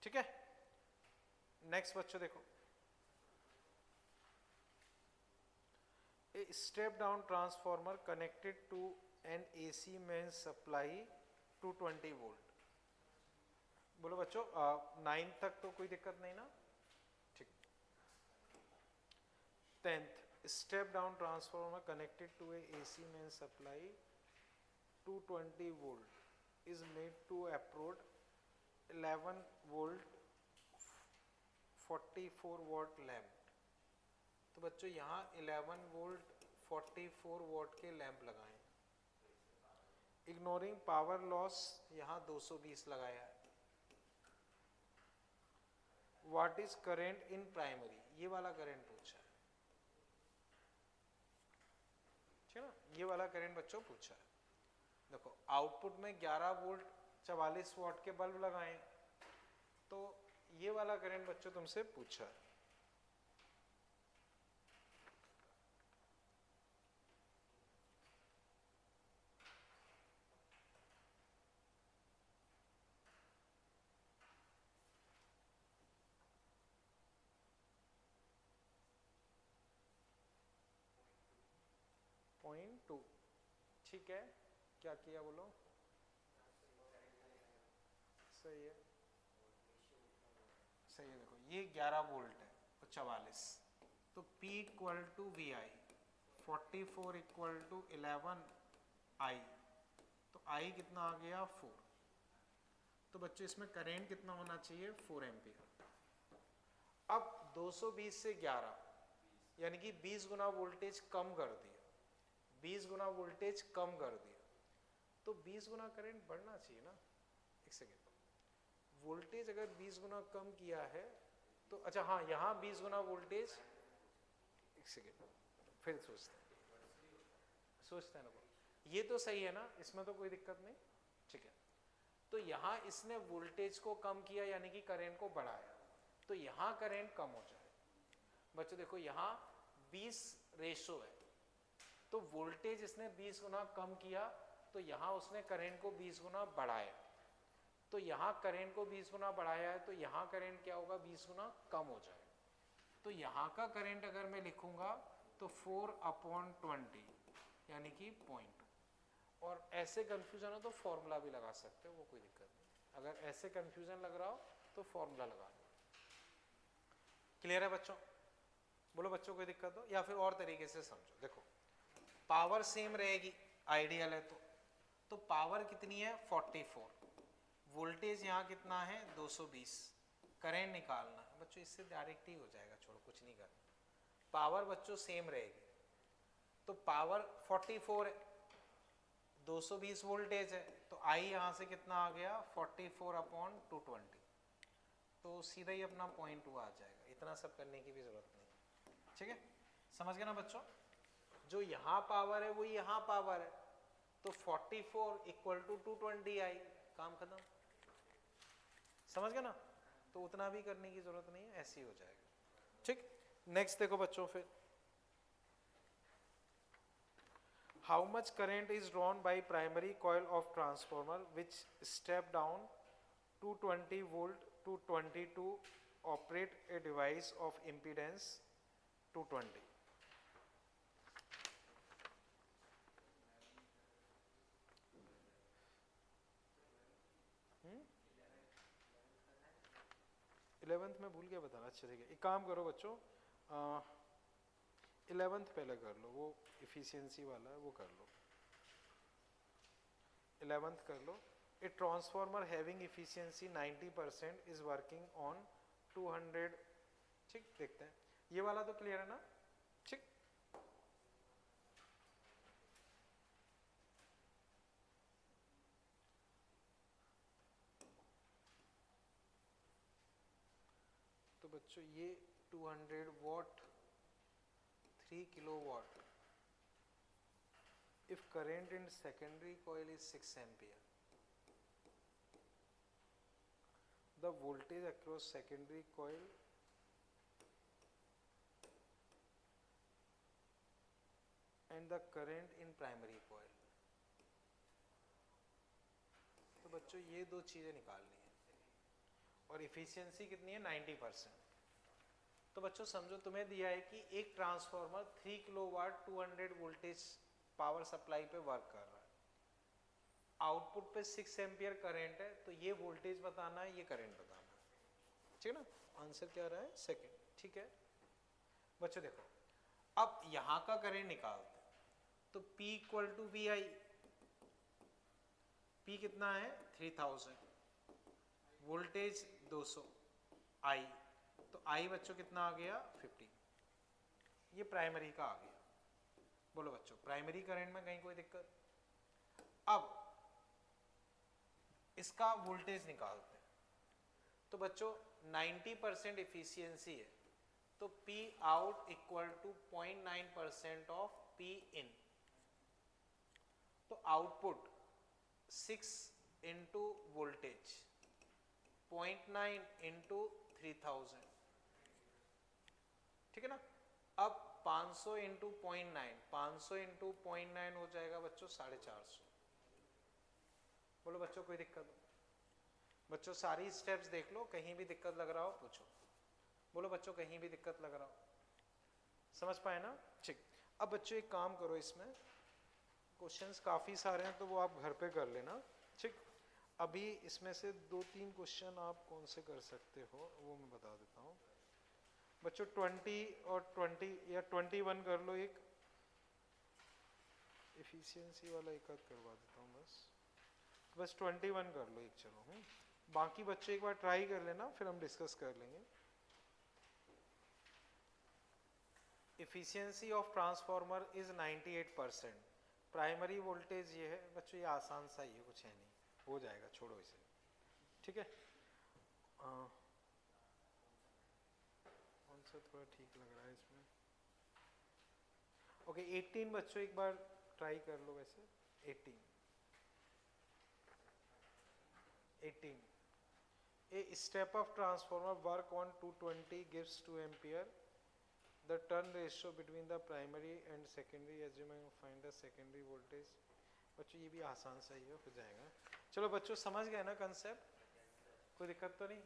ठीक है, नेक्स्ट बच्चों देखो, a step down transformer connected to an AC main supply 220 volt. बोलो बच्चों 9 तक तो कोई दिक्कत नहीं ना? ठीक। 10th step down transformer connected to a AC main supply 220 volt is made to operate 11 volt 44 watt lamp. तो बच्चों यहाँ 11 वोल्ट 44 वॉट के लैंप लगाएं। इग्नोरिंग पावर लॉस यहाँ 220 लगाया है। What is current in primary, ये वाला करंट पूछा है। ठीक है ना, ये वाला करंट बच्चों पूछा है। देखो आउटपुट में 11 वोल्ट 44 वॉट के बल्ब लगाएं, तो ये वाला करंट बच्चों तुमसे पूछा है। पॉइंट 2। ठीक है, क्या किया बोलो? सही है, सही है। देखो ये 11 वोल्ट है और 44, तो P equal to VI 44 equal to 11I, तो I कितना आ गया 4। तो बच्चों इसमें करंट कितना होना चाहिए 4 एम्पियर। अब 220 से 11 यानी कि 20 गुना वोल्टेज कम कर दिया, 20 गुना वोल्टेज कम कर दिया, तो 20 गुना करंट बढ़ना चाहिए ना। एक सेकेंड, वोल्टेज अगर 20 गुना कम किया है तो अच्छा हाँ यहाँ 20 गुना वोल्टेज, एक सेकेंड फिर सोचते हैं ना, ये तो सही है ना, इसमें तो कोई दिक्कत नहीं। ठीक है, तो यहाँ इसने वोल्टेज को कम किया यानी कि करंट को बढ़ाया, तो यहाँ करंट कम हो जाए। बच्चों देखो यहाँ 20 रेशो है, तो वोल्टेज इसने 20 गुना कम किया, तो यहाँ उसने करंट को 20 गुना बढ़ाया, तो यहाँ करंट को 20 गुना बढ़ाया है, तो यहाँ करंट क्या होगा 20 गुना कम हो जाए। तो यहाँ का करंट अगर मैं लिखूंगा तो 4/20 यानी कि 0.2। और ऐसे कंफ्यूजन हो तो फॉर्मूला भी लगा सकते हो, वो कोई दिक्कत नहीं। अगर ऐसे कंफ्यूजन लग रहा हो तो फॉर्मूला लगा लो। क्लियर है बच्चों? बोलो बच्चों कोई दिक्कत हो, या फिर और तरीके से समझो। देखो पावर सेम रहेगी, आइडियल है तो पावर कितनी है 44, वोल्टेज यहाँ कितना है 220, करंट निकालना है बच्चों, इससे डायरेक्ट ही हो जाएगा, छोड़ो कुछ नहीं करना। पावर बच्चों सेम रहेगी, तो पावर 44 है, 220 वोल्टेज है, तो आई यहाँ से कितना आ गया 44/220, तो सीधा ही अपना 0.2 आ जाएगा। इतना सब करने की भी जरूरत नहीं। ठीक है, समझ गए ना बच्चों? जो यहाँ पावर है वो यहाँ पावर है, तो 44 इक्वल टू 220 आई, काम खत्म। समझ गए ना? तो उतना भी करने की जरूरत नहीं है, ऐसे ही हो जाएगा। ठीक, नेक्स्ट देखो बच्चों फिर, how much current is drawn by primary coil of transformer which step down 220 volt to 22 operate a device of impedance 220। Eleventh में भूल गया बताना। अच्छा ठीक है, एक काम करो बच्चों, 11th पहले कर लो, वो इफिशियंसी वाला है वो कर लो। 11th कर लो। A transformer having efficiency 90% is working on 200। ठीक, देखते हैं ये वाला तो क्लियर है ना? ठीक, तो बच्चों ये 200 what 3 kilowatt, if current in secondary coil is 6 ampere, the voltage across secondary coil and the current in primary coil। तो बच्चों ये दो चीजें निकालनी है, और इफिशियंसी कितनी है? 90%। तो बच्चों समझो तुम्हें दिया है कि एक transformer 3 kilowatt 200 voltage power supply पे वर्क कर रहा है, आउटपुट पे 6 एम्पियर करंट है, तो ये वोल्टेज बताना है, ये करंट बताना है। ठीक है ना? आंसर क्या रहा है? सेकंड। ठीक है बच्चों, देखो अब यहां का करंट निकालते हैं, तो P equal to V I. P कितना है? 3000, वोल्टेज 200, I तो I बच्चों कितना आ गया? 50। ये प्राइमरी का आ गया। बोलो बच्चों, प्राइमरी करंट में कहीं कोई दिक्कत? अब इसका वोल्टेज निकालते हैं, तो बच्चों 90% इफिशियंसी है, तो P out equal to 0.9% of P in, तो आउटपुट 6 इंटू वोल्टेज 0.9 इंटू 3000। ठीक है ना? अब 500 इंटू 0.9, 500 इंटू 0.9 हो जाएगा बच्चों 450। बोलो बच्चों कोई दिक्कत हो? बच्चों सारी स्टेप्स देख लो, कहीं भी दिक्कत लग रहा हो पूछो। बोलो बच्चों कहीं भी दिक्कत लग रहा हो? समझ पाए ना? ठीक, अब बच्चों एक काम करो, इसमें क्वेश्चंस काफ़ी सारे हैं तो वो आप घर पे कर लेना। ठीक, अभी इसमें से 2-3 क्वेश्चन आप कौन से कर सकते हो वो मैं बता देता हूँ बच्चों। 20 और 20 या 21 कर लो, एक इफिशियंसी वाला एक आध करवा देता हूँ बस 21 कर लो एक। चलो बाकी बच्चे एक बार ट्राई कर लेना, फिर हम डिस्कस कर लेंगे। Efficiency of transformer is 98%, primary voltage ये है बच्चों, ये आसान सा ही है, कुछ है नहीं, हो जाएगा, छोड़ो इसे। ठीक है, कौन सा थोड़ा ठीक लग रहा है इसमें? ओके 18 बच्चों एक बार ट्राई कर लो वैसे। 18 a step of transformer work on 220 gives 2 ampere, the turn ratio between the primary and secondary, assuming find the secondary voltage। बच्चों ये भी आसान सा ही है, हो जाएगा। चलो बच्चों समझ गए ना कंसेप्ट? कोई दिक्कत तो नहीं?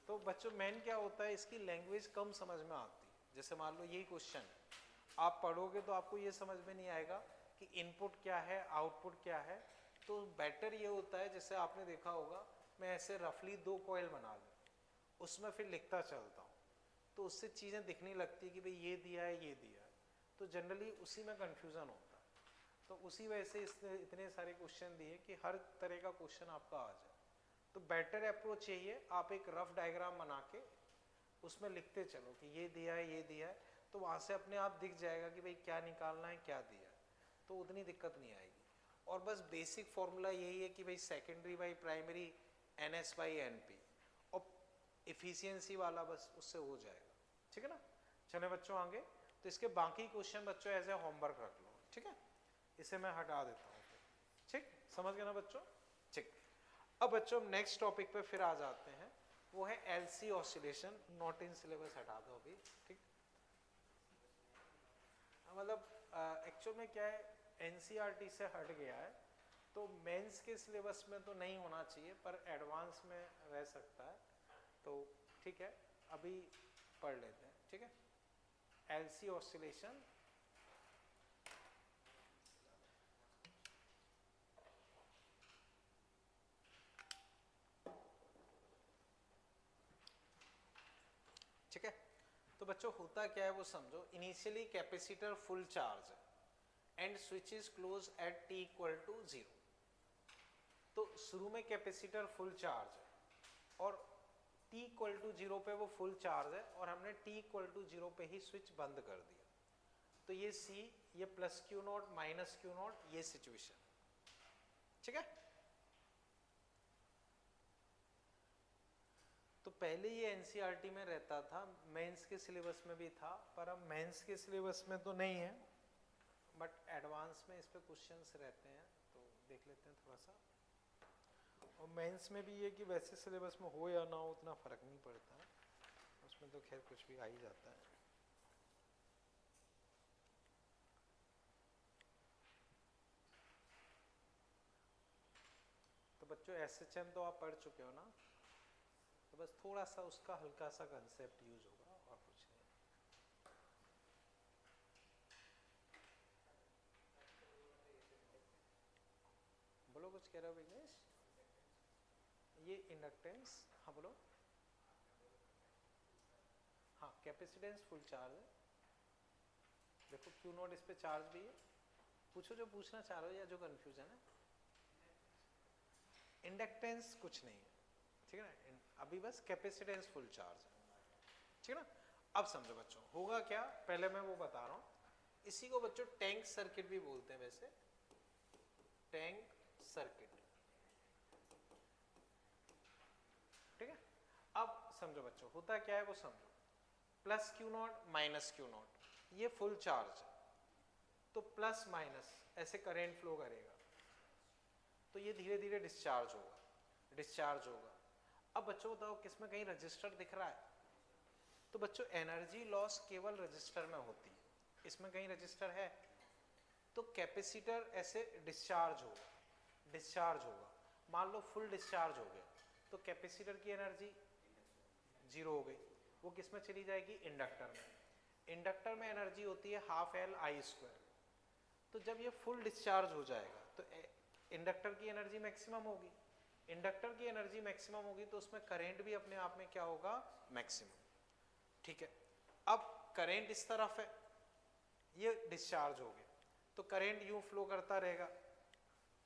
तो बच्चों मेन क्या होता है, इसकी लैंग्वेज कम समझ में आती है। जैसे मान लो यही क्वेश्चन है, आप पढ़ोगे तो आपको ये समझ में नहीं आएगा कि इनपुट क्या है आउटपुट क्या है। तो बेटर ये होता है, जैसे आपने देखा होगा मैं ऐसे रफली 2 कॉइल बना लूँ, उसमें फिर लिखता चलता हूँ, तो उससे चीज़ें दिखने लगती है कि भाई ये दिया है ये दिया है, तो जनरली उसी में कंफ्यूजन होता है। तो उसी वजह से इसने इतने सारे क्वेश्चन दिए कि हर तरह का क्वेश्चन आपका आ जाए। तो बेटर अप्रोच यही है, आप एक रफ डायग्राम बना के उसमें लिखते चलो कि ये दिया है ये दिया है, तो वहाँ से अपने आप दिख जाएगा कि भाई क्या निकालना है क्या दिया है, तो उतनी दिक्कत नहीं आएगी। और बस बेसिक फॉर्मूला यही है कि भाई secondary by primary NS by NP, और इफिशियंसी वाला बस उससे हो जाएगा। ठीक है ना? चले बच्चों आगे, तो इसके बाकी क्वेश्चन बच्चों एज ए होमवर्क रख लो। ठीक है, इसे मैं हटा देता हूँ। ठीक। समझ गए ना बच्चों? ठीक। अब बच्चों नेक्स्ट टॉपिक पे फिर आ जाते हैं, वो है LC oscillation. Not in syllabus हटा दो अभी, ठीक। मतलब एक्चुअल में क्या है, एनसीईआरटी से हट गया है, तो मेंस के सिलेबस में तो नहीं होना चाहिए, पर एडवांस में रह सकता है, तो ठीक है अभी पढ़ लेते हैं, ठीक है। एलसी ऑसिलेशन, ठीक है। तो बच्चों होता क्या है वो समझो। इनिशियली कैपेसिटर फुल चार्ज है and switch is close at t equal to 0। तो शुरू में कैपेसिटर फुल चार्ज है और t इक्वल टू 0 पे वो फुल चार्ज है और हमने t इक्वल टू 0 पे ही स्विच बंद कर दिया। तो ये C, ये plus Q not minus Q not, ये सिचुएशन, ठीक है। तो पहले ये एनसीईआरटी में रहता था, मेंस के सिलेबस में भी था, पर अब मेंस के सिलेबस में तो नहीं है, बट एडवांस में इस पे क्वेश्चंस रहते हैं, तो देख लेते हैं थोड़ा सा। और मेंस में भी ये कि वैसे सिलेबस में हो या ना हो उतना फर्क नहीं पड़ता है, उसमें तो खैर कुछ भी आ ही जाता है। तो बच्चों एसएचएम तो आप पढ़ चुके हो ना, तो बस थोड़ा सा उसका हल्का सा कंसेप्ट यूज होगा और कुछ नहीं। बोलो कुछ कह रहे हो विघ्नेश? ये इंडक्टेंस, हाँ बोलो। हाँ कैपेसिटेंस फुल चार्ज है, देखो क्यू नॉट इस पे चार्ज भी है। पूछो जो पूछना चाह रहे हो या जो कंफ्यूजन है। इंडक्टेंस कुछ नहीं है, ठीक है ना, अभी बस कैपेसिटेंस फुल चार्ज है, ठीक है ना। अब समझो बच्चों होगा क्या, पहले मैं वो बता रहा हूं। इसी को बच्चों टैंक सर्किट भी बोलते हैं वैसे, टैंक सर्किट, ठीक है। अब समझो बच्चों होता क्या है वो समझो। Plus Q not minus Q not, ये फुल चार्ज है, तो प्लस माइनस ऐसे करंट फ्लो करेगा, तो ये धीरे धीरे डिस्चार्ज होगा, डिस्चार्ज होगा। अब बच्चों बताओ किसमें कहीं रजिस्टर दिख रहा है? तो बच्चों एनर्जी लॉस केवल रजिस्टर में होती है, इसमें कहीं रजिस्टर है? तो कैपेसिटर ऐसे डिस्चार्ज होगा, डिस्चार्ज होगा, मान लो फुल डिस्चार्ज हो गया, तो कैपेसिटर की एनर्जी जीरो हो गई, वो किस में चली जाएगी? इंडक्टर में। इंडक्टर में एनर्जी होती है हाफ एल आई स्क्वायर। तो जब ये फुल डिस्चार्ज हो जाएगा तो इंडक्टर की एनर्जी मैक्सिमम होगी, इंडक्टर की एनर्जी मैक्सिमम होगी तो उसमें करंट भी अपने आप में क्या होगा? मैक्सिमम, ठीक है। अब करंट इस तरफ है, ये डिस्चार्ज हो गया, तो करंट यूं फ्लो करता रहेगा,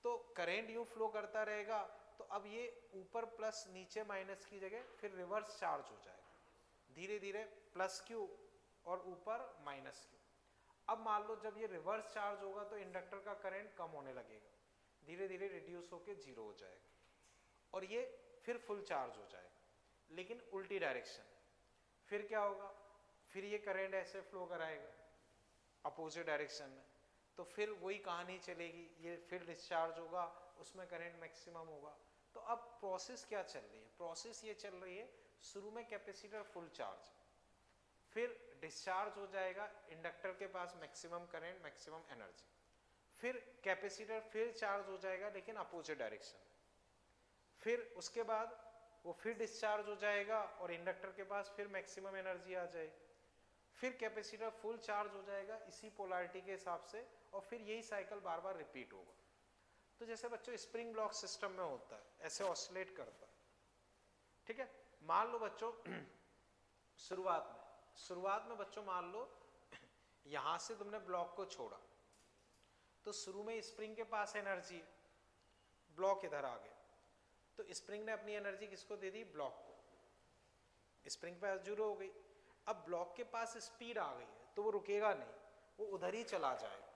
तो करंट यूं फ्लो करता रहेगा, तो अब ये ऊपर प्लस नीचे माइनस की जगह फिर रिवर्स चार्ज हो जाएगा, धीरे धीरे प्लस क्यू और ऊपर माइनस क्यू। अब मान लो जब ये रिवर्स चार्ज होगा तो इंडक्टर का करंट कम होने लगेगा, धीरे धीरे रिड्यूस होकर जीरो हो जाएगा, और ये फिर फुल चार्ज हो जाएगा, लेकिन उल्टी डायरेक्शन। फिर क्या होगा? फिर ये करंट ऐसे फ्लो कराएगा अपोजिट डायरेक्शन में, तो फिर वही कहानी चलेगी, ये फिर डिस्चार्ज होगा, उसमें करंट मैक्सिमम होगा। तो अब प्रोसेस क्या चल रही है? प्रोसेस ये चल रही है, शुरू में कैपेसिटर फुल चार्ज, फिर डिस्चार्ज हो जाएगा, इंडक्टर के पास मैक्सिमम करंट मैक्सिमम एनर्जी, फिर कैपेसिटर फिर चार्ज हो जाएगा लेकिन अपोजिट डायरेक्शन में, फिर उसके बाद वो फिर डिस्चार्ज हो जाएगा और इंडक्टर के पास फिर मैक्सिमम एनर्जी आ जाएगी, फिर कैपेसिटर फुल चार्ज हो जाएगा इसी पोलैरिटी के हिसाब से, और फिर यही साइकिल बार बार रिपीट होगा। तो जैसे बच्चों स्प्रिंग ब्लॉक सिस्टम में होता है, ऐसे ऑसिलेट करता है, ठीक है। मान लो बच्चों शुरुआत में बच्चों मान लो यहां से तुमने ब्लॉक को छोड़ा, तो शुरू में स्प्रिंग के पास एनर्जी है, ब्लॉक इधर आ गया, तो स्प्रिंग ने अपनी एनर्जी किसको दे दी? ब्लॉक को, स्प्रिंग पे जीरो हो गई। अब ब्लॉक के पास स्पीड आ गई है तो वो रुकेगा नहीं, वो उधर ही चला जाएगा,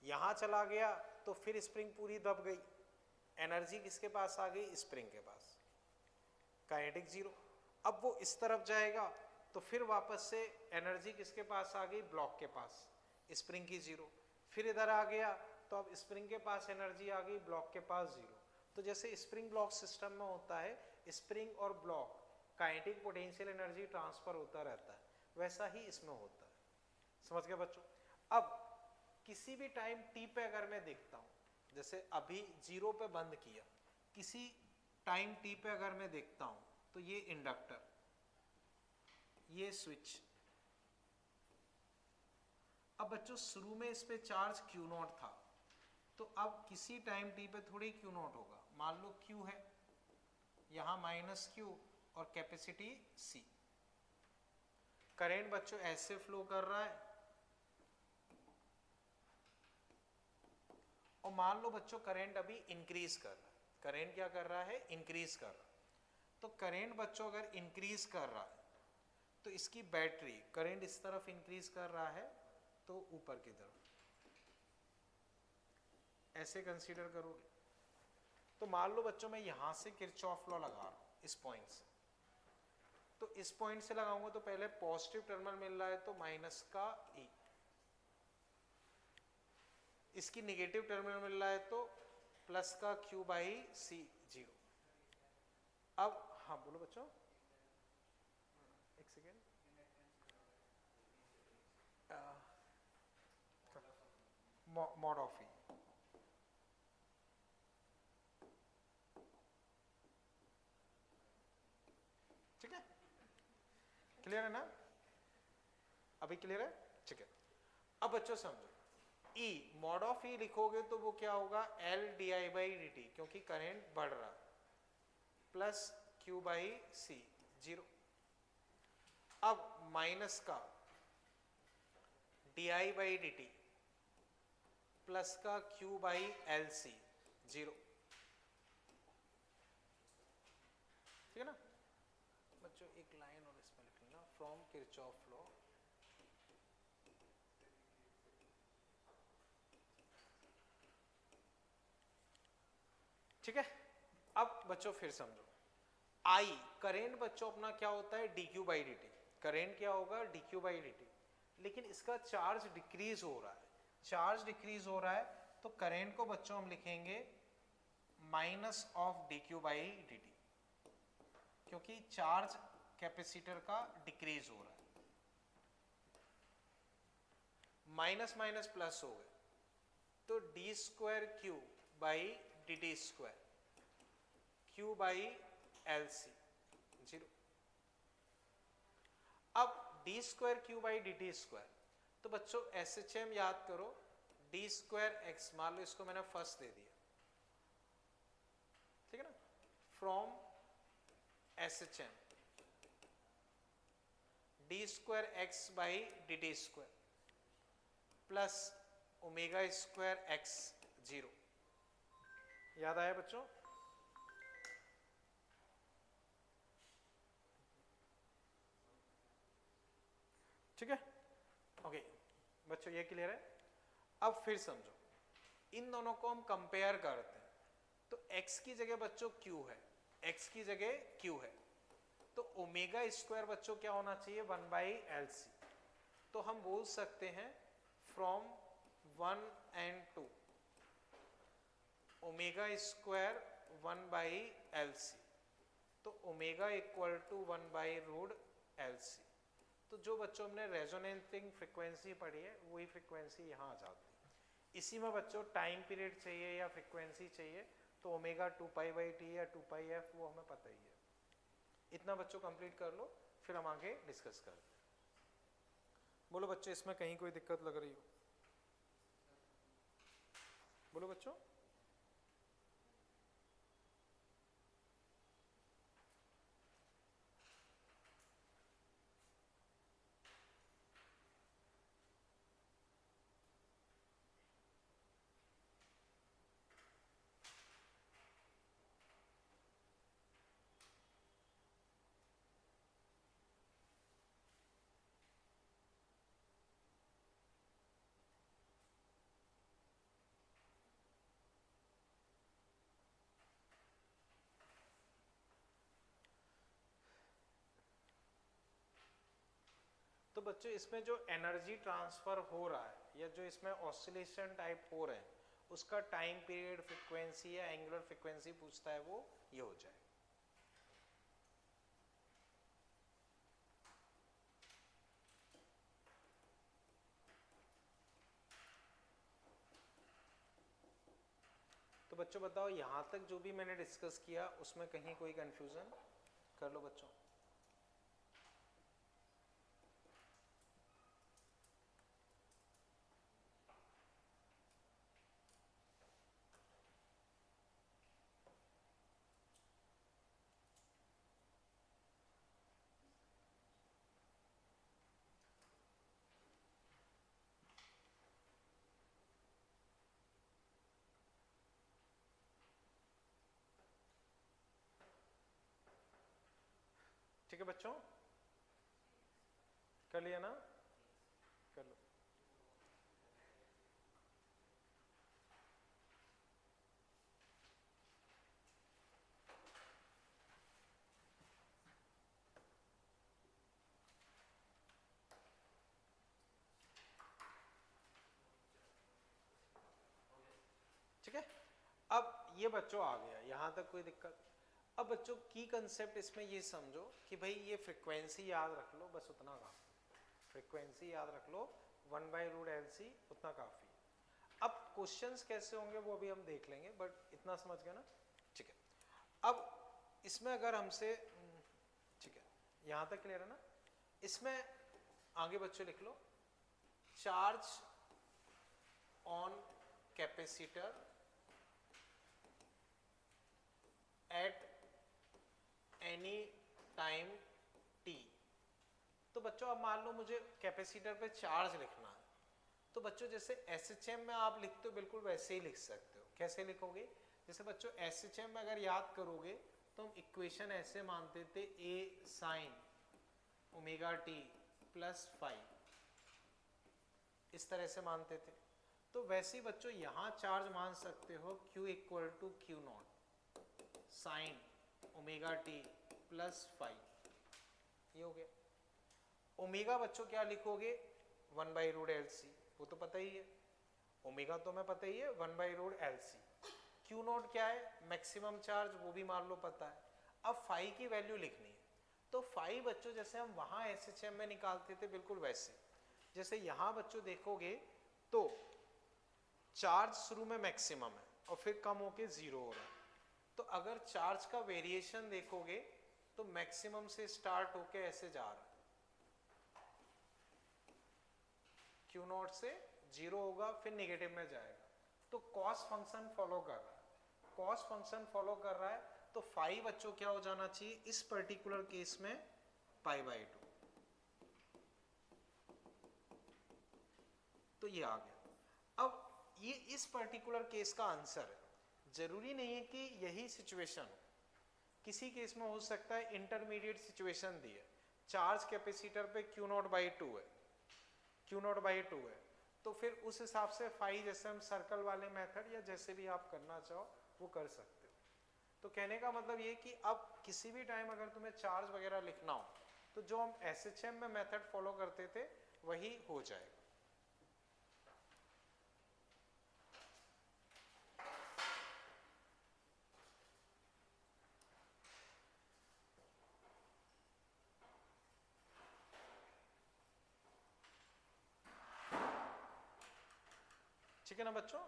यहां चला गया तो फिर स्प्रिंग पूरी दब गई, एनर्जी किसके पास आ गई? स्प्रिंग के पास, काइनेटिक जीरो। अब वो इस तरफ जाएगा तो फिर वापस से एनर्जी किसके पास आ गई? ब्लॉक के पास, स्प्रिंग की जीरो। फिर इधर आ गया तो अब स्प्रिंग के पास एनर्जी आ गई, ब्लॉक के पास जीरो। तो जैसे स्प्रिंग ब्लॉक सिस्टम में होता है, स्प्रिंग और block kinetic potential energy transfer होता रहता है, वैसा ही इसमें होता है। समझ गए बच्चों? अब किसी भी टाइम टी पे अगर मैं देखता हूं, जैसे अभी जीरो पे बंद किया, किसी टाइम टी पे अगर मैं देखता हूं तो ये इंडक्टर, ये स्विच। अब बच्चों शुरू में इस पे चार्ज Q नॉट था, तो अब किसी टाइम टी पे थोड़ी Q नॉट होगा। मान लो Q है, यहां माइनस Q और कैपेसिटी C। करंट बच्चों ऐसे फ्लो कर रहा है, और मान लो बच्चों करंट अभी इंक्रीज कर रहा है। करंट क्या कर रहा है? इंक्रीज कर रहा है। तो करंट बच्चों अगर इंक्रीज कर रहा है तो इसकी बैटरी, करंट इस तरफ इंक्रीज कर रहा है तो ऊपर की तरफ ऐसे कंसीडर करोगे। तो मान लो बच्चों मैं यहां से किरचॉफ लॉ लगा रहा हूं इस पॉइंट से, तो इस पॉइंट से लगाऊंगा तो पहले पॉजिटिव टर्मिनल मिल रहा है तो माइनस का E, इसकी नेगेटिव टर्मिनल मिल रहा है तो प्लस का Q बाई C जीरो। अब हाँ बोलो बच्चों, एक सेकेंड, मॉड ऑफ E। ठीक है, क्लियर है ना? अभी क्लियर है? ठीक है। अब बच्चों समझो, E मॉड ऑफ E लिखोगे तो वो क्या होगा? L d I by D T, क्योंकि करंट बढ़ रहा है, plus Q by C zero. अब माइनस का d I by D t plus का Q by L C zero. ठीक है ना बच्चों? एक लाइन और इसमें लिख लेना, फ्रॉम किरचॉफ लॉ ठीक है। अब बच्चों फिर समझो, I करेंट बच्चों अपना क्या होता है? D Q by D T. Current क्या होगा? D Q by D T. लेकिन इसका चार्ज डिक्रीज हो रहा है, चार्ज डिक्रीज हो रहा है तो करेंट को बच्चों हम लिखेंगे minus of D Q by D T, क्योंकि चार्ज कैपेसिटर का डिक्रीज हो रहा है। माइनस माइनस प्लस हो गए तो D square Q by D T square, Q by L C zero. अब D square Q by D T square, तो बच्चों एस एच एम याद करो, डी स्क्वायर एक्स, मान लो इसको मैंने फर्स्ट दे दिया, ठीक है ना, from S H M d square x by D T square plus omega square x zero. याद आया बच्चों? ठीक है, ओके बच्चों ये क्लियर है? अब फिर समझो, इन दोनों को हम कंपेयर करते हैं, तो x की जगह बच्चों q है, x की जगह q है, तो ओमेगा स्क्वायर बच्चों क्या होना चाहिए? 1 बाई एल सी। तो हम बोल सकते हैं from 1 and 2 omega square 1 by L C, तो omega equal to 1 by root L C. तो जो बच्चों हमने रेजोनेटिंग फ्रीक्वेंसी पढ़ी है वही फ्रीक्वेंसी यहाँ आ जाती है। इसी में बच्चों टाइम पीरियड चाहिए या फ्रीक्वेंसी चाहिए तो ओमेगा 2 पाई बाई टी या 2 पाई एफ, वो हमें पता ही है। इतना बच्चों कंप्लीट कर लो, फिर हम आगे डिस्कस करते हैं। बोलो बच्चों इसमें कहीं कोई दिक्कत लग रही हो? बोलो बच्चों। तो बच्चों इसमें जो एनर्जी ट्रांसफर हो रहा है या जो इसमें ऑसिलेशन टाइप हो रहे हैं उसका टाइम पीरियड, फ्रिक्वेंसी या एंगुलर फ्रिक्वेंसी पूछता है वो ये हो जाए। तो बच्चों बताओ यहां तक जो भी मैंने डिस्कस किया उसमें कहीं कोई कंफ्यूजन? कर लो बच्चों। ठीक है बच्चों, कर लिया ना? कर लो। ठीक है, अब ये बच्चों आ गया यहां तक, कोई दिक्कत? अब बच्चों की कंसेप्ट इसमें ये समझो कि भाई ये फ्रीक्वेंसी याद रख लो, बस उतना काफी। फ्रीक्वेंसी याद रख लो 1/√LC, उतना काफी। अब क्वेश्चंस कैसे होंगे वो अभी हम देख लेंगे, बट इतना समझ गए ना? ठीक है, अब इसमें अगर हमसे, ठीक है यहां तक क्लियर है ना? इसमें आगे बच्चों लिख लो, charge on capacitor at any time t। तो बच्चों अब मान लो मुझे कैपेसिटर पे चार्ज लिखना है, तो बच्चों जैसे SHM में आप लिखते हो बिल्कुल वैसे ही लिख सकते हो। कैसे लिखोगे? जैसे बच्चों SHM में अगर याद करोगे तो हम इक्वेशन ऐसे मानते थे, A sin omega t plus five, इस तरह से मानते थे। तो वैसे ही बच्चों यहां चार्ज मान सकते हो Q equal to Q naught sine omega t plus five, ये हो गया। ओमेगा बच्चों क्या लिखोगे? 1/√LC, वो तो पता ही है, ओमेगा तो मैं पता ही है 1/√LC। क्यू नॉट क्या है? मैक्सिमम चार्ज, वो भी मान लो पता है। अब फाइव की वैल्यू लिखनी है, तो फाइव बच्चों जैसे हम वहां SHM में निकालते थे बिल्कुल वैसे। जैसे यहां बच्चों देखोगे तो चार्ज शुरू में मैक्सिमम है और फिर कम होके 0 हो रहा है। तो अगर चार्ज का वेरिएशन देखोगे तो मैक्सिमम से स्टार्ट होके ऐसे जा रहा है, क्यू नॉट से 0 होगा फिर नेगेटिव में जाएगा। तो कॉस फंक्शन फॉलो कर रहा है, कॉस फंक्शन फॉलो कर रहा है, तो फाइव बच्चों क्या हो जाना चाहिए इस पर्टिकुलर केस में? π/2। तो ये आ गया। अब ये इस पर्टिकुलर केस का आंसर है। जरूरी नहीं है कि यही सिचुएशन हो, किसी केस में हो सकता है इंटरमीडिएट सिचुएशन दी है, चार्ज कैपेसिटर पे Q0/2 है, Q0/2 है, तो फिर उस हिसाब से फाइव जैसे हम सर्कल वाले मेथड या जैसे भी आप करना चाहो वो कर सकते हो। तो कहने का मतलब ये कि अब किसी भी टाइम अगर तुम्हें चार्ज वगैरह लिखना हो तो जो हम SHM में मेथड फॉलो करते थे वही हो जाएगा। ठीक है ना बच्चों?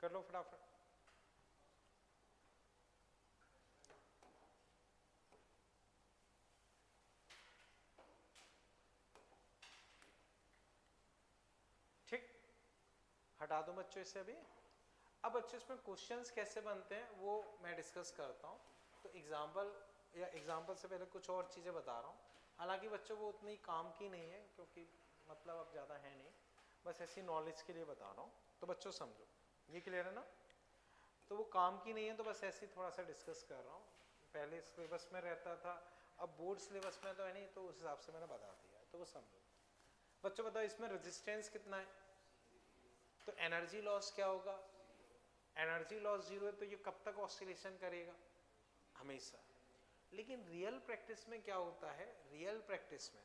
कर लो फटाफट। ठीक, हटा दो बच्चों इसे अभी। अब बच्चों इसमें क्वेश्चंस कैसे बनते हैं वो मैं डिस्कस करता हूँ। तो एग्जाम्पल या एग्जाम्पल से पहले कुछ और चीज़ें बता रहा हूँ, हालांकि बच्चों वो उतनी काम की नहीं है क्योंकि मतलब अब ज़्यादा है नहीं, बस ऐसी नॉलेज के लिए बता रहा हूँ। तो बच्चों समझो, ये क्लियर है ना? तो वो काम की नहीं है तो बस ऐसे ही थोड़ा सा डिस्कस कर रहा हूँ। पहले सिलेबस में रहता था, अब बोर्ड सिलेबस में तो है नहीं, तो उस हिसाब से मैंने बता दिया, तो वो समझो। बच्चों बताओ इसमें रेजिस्टेंस कितना है, तो एनर्जी लॉस क्या होगा? एनर्जी लॉस 0 है, तो ये कब तक ऑसिलेशन करेगा? हमेशा। लेकिन रियल प्रैक्टिस में क्या होता है? रियल प्रैक्टिस में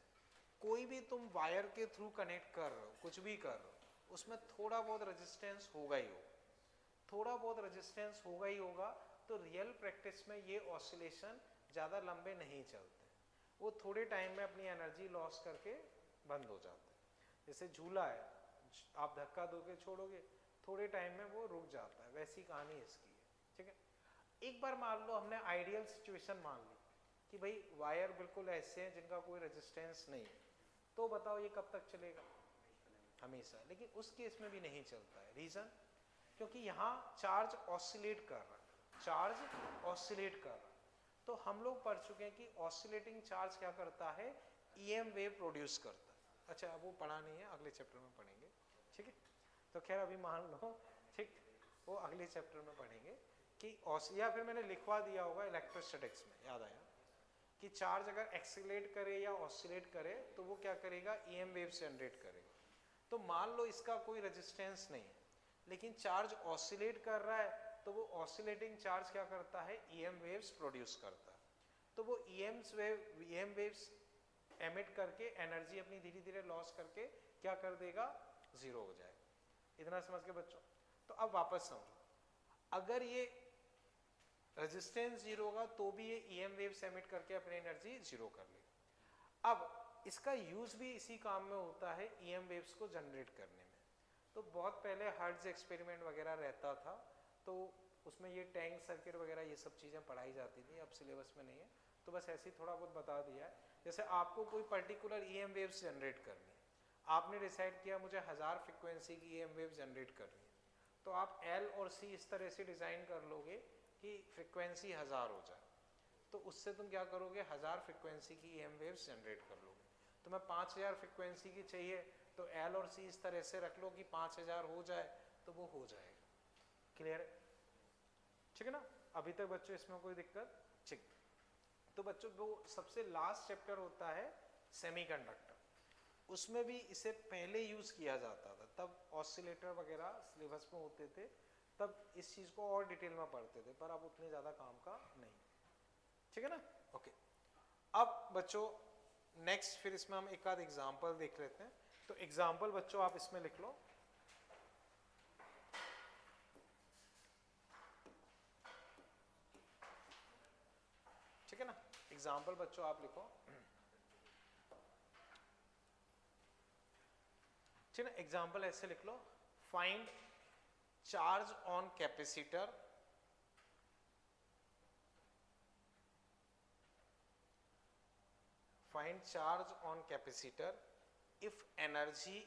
कोई भी तुम वायर के थ्रू कनेक्ट कर रहे हो, कुछ भी कर रहे हो, उसमें थोड़ा बहुत रेजिस्टेंस होगा ही होगा, थोड़ा बहुत रेजिस्टेंस होगा ही होगा। तो रियल प्रैक्टिस में ये ऑसिलेशन ज़्यादा लंबे नहीं चलते, वो थोड़े टाइम में अपनी एनर्जी लॉस करके बंद हो जाते हैं। जैसे झूला है, आप धक्का दोगे छोड़ोगे, थोड़े टाइम में वो रुक जाता है, वैसी कहानी इसकी है, ठीक है। एक बार मान लो हमने आइडियल सिचुएशन मान ली कि भाई वायर बिल्कुल ऐसे हैं जिनका कोई रेजिस्टेंस नहीं है, तो बताओ ये कब तक चलेगा? हमेशा। लेकिन उस केस में भी नहीं चलता है, रीजन क्योंकि यहाँ चार्ज ऑसिलेट कर रहा है, चार्ज ऑसिलेट कर रहा है। तो हम लोग पढ़ चुके हैं कि ऑसिलेटिंग चार्ज क्या करता है, ईएम वेव प्रोड्यूस करता है। अच्छा, अब वो पढ़ा नहीं है, अगले चैप्टर में पढ़ेंगे, ठीक है। तो खैर अभी मान लो, ठीक, वो अगले चैप्टर में पढ़ेंगे कि या फिर मैंने लिखवा दिया होगा इलेक्ट्रोस्टैटिक्स में, याद आया कि चार्ज अगर एक्सीलरेट करे या ऑसिलेट करे तो वो क्या करेगा, ईएम वेव जनरेट करेगा। तो मान लो इसका कोई रेजिस्टेंस नहीं है, लेकिन चार्ज ऑसिलेट कर रहा है, तो वो ऑसिलेटिंग चार्ज क्या करता है, ईएम वेव्स प्रोड्यूस करता है। तो वो ईएम वेव्स एमिट करके एनर्जी अपनी धीरे धीरे लॉस करके क्या कर देगा, जीरो हो जाएगा। इतना समझ के बच्चों? तो अब वापस समझो, अगर ये रेजिस्टेंस जीरो होगा तो भी ये ईएम वेव्स एमिट करके अपनी एनर्जी जीरो कर लेगा। अब इसका यूज भी इसी काम में होता है, ईएम वेव्स को जनरेट करने में। तो बहुत पहले हर्ट्ज एक्सपेरिमेंट वगैरह रहता था, तो उसमें ये टैंक सर्किट वगैरह ये सब चीज़ें पढ़ाई जाती थी, अब सिलेबस में नहीं है, तो बस ऐसे ही थोड़ा बहुत बता दिया है। जैसे आपको कोई पर्टिकुलर ईएम वेव्स जनरेट करनी है, आपने डिसाइड किया मुझे 1000 फ्रिक्वेंसी की ईएम वेव जनरेट करनी है, तो आप एल और सी इस तरह से डिज़ाइन कर लोगे कि फ्रिक्वेंसी 1000 हो जाए। तो उससे तुम क्या करोगे, 1000 फ्रिक्वेंसी की ईएम वेव्स जनरेट कर लोगे। तुम्हें 5000 फ्रिक्वेंसी की चाहिए, तो एल और सी इस तरह से रख लो कि 5000 हो जाए, तो वो हो जाएगा। क्लियर है? ठीक है ना? अभी तक बच्चों इसमें कोई दिक्कत? ठीक। तो बच्चों वो सबसे लास्ट चैप्टर होता है सेमीकंडक्टर, उसमें भी इसे पहले यूज किया जाता था, तब ऑसिलेटर वगैरह सिलेबस में होते थे, तब इस चीज को और डिटेल में पढ़ते थे, पर अब उतने ज्यादा काम का नहीं। ठीक है ना? ओके। अब बच्चों नेक्स्ट फिर इसमें हम एक आध एग्जाम्पल देख लेते हैं। तो एग्जाम्पल बच्चों आप इसमें लिख लो। ठीक है ना? एग्जाम्पल बच्चों आप लिखो। ठीक है ना? एग्जाम्पल ऐसे लिख लो, find charge on capacitor find charge on capacitor if energy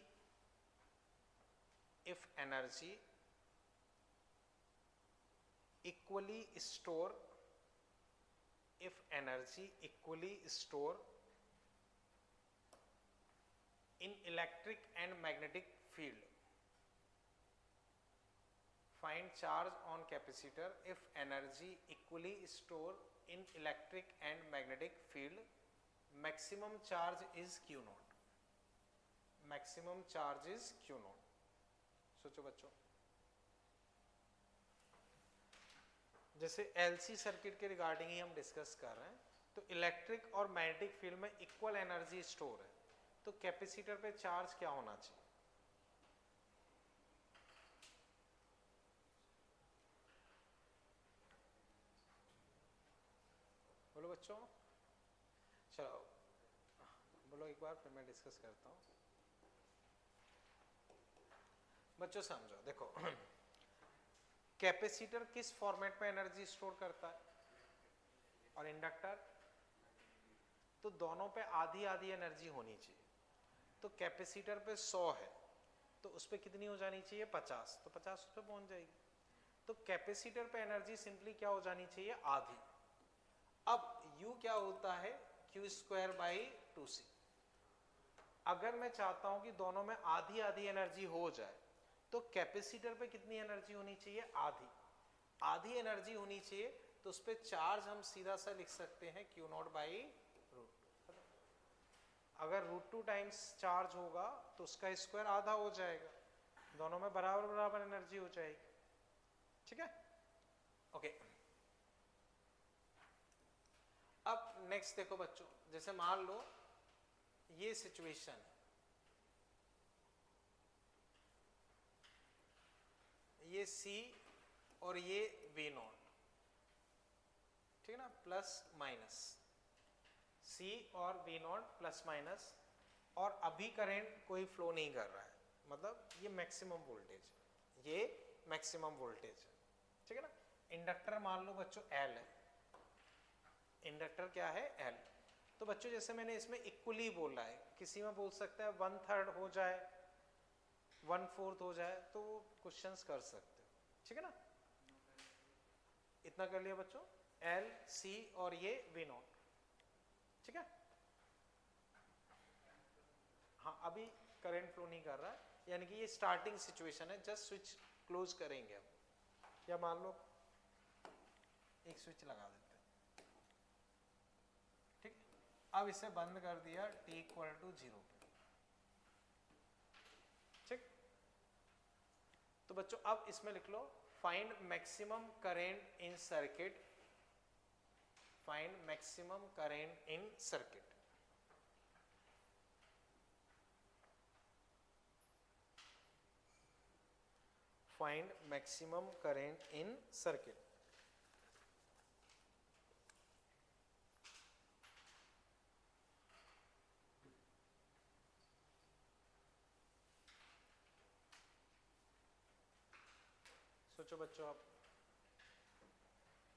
equally store in electric and magnetic field. Find charge on capacitor if energy equally store in electric and magnetic field. Maximum charge is Q naught. Maximum charge is Q naught. सोचो बच्चों, जैसे एलसी सर्किट के रिगार्डिंग ही हम डिस्कस कर रहे हैं, तो इलेक्ट्रिक और मैग्नेटिक फील्ड में इक्वल एनर्जी स्टोर है, तो कैपेसिटर पे चार्ज क्या होना चाहिए? बोलो बच्चों, चलो बोलो एक बार, फिर मैं डिस्कस करता हूँ। बच्चों समझो, देखो कैपेसिटर किस फॉर्मेट में एनर्जी स्टोर करता है और इंडक्टर, तो दोनों पे आधी आधी एनर्जी होनी चाहिए। तो कैपेसिटर पे 100 है, तो उस पर कितनी हो जानी चाहिए? 50, तो 50 उस पर पहुंच जाएगी। तो कैपेसिटर पे एनर्जी सिंपली क्या हो जानी चाहिए? आधी। अब U क्या होता है? Q²/2C। अगर मैं चाहता हूं कि दोनों में आधी आधी एनर्जी हो जाए, तो कैपेसिटर पे कितनी एनर्जी होनी चाहिए? आधी। आधी एनर्जी होनी चाहिए, तो उस पर चार्ज हम सीधा सा लिख सकते हैं Q0/√2। अगर √2 टाइम्स चार्ज होगा तो उसका स्क्वायर आधा हो जाएगा, दोनों में बराबर बराबर एनर्जी हो जाएगी। ठीक है? ओके। अब नेक्स्ट देखो बच्चों, जैसे मान लो ये सिचुएशन है, ये C और ये V नॉट, ठीक है ना, प्लस माइनस C और V नॉट प्लस माइनस, और अभी करंट कोई फ्लो नहीं कर रहा है, मतलब ये मैक्सिमम वोल्टेज, ये मैक्सिमम वोल्टेज है, ठीक है ना। इंडक्टर मान लो बच्चों L है, इंडक्टर क्या है L। तो बच्चों जैसे मैंने इसमें इक्वली बोला है, किसी में बोल सकता है 1/3 हो जाए, 1/4 हो जाए, तो क्वेश्चंस कर सकते हो, ठीक है ना। इतना कर लिया बच्चों, L C और ये V नॉट, ठीक है। हाँ अभी करंट फ्लो नहीं कर रहा है, यानी कि ये स्टार्टिंग सिचुएशन है, जस्ट स्विच क्लोज करेंगे अब, या मान लो एक स्विच लगा देते हैं, ठीक। अब इसे बंद कर दिया t = 0 पे, ठीक। तो बच्चों अब इसमें लिख लो find maximum current in circuit, find maximum current in circuit. Find maximum current in circuit. सोचो बच्चों आप,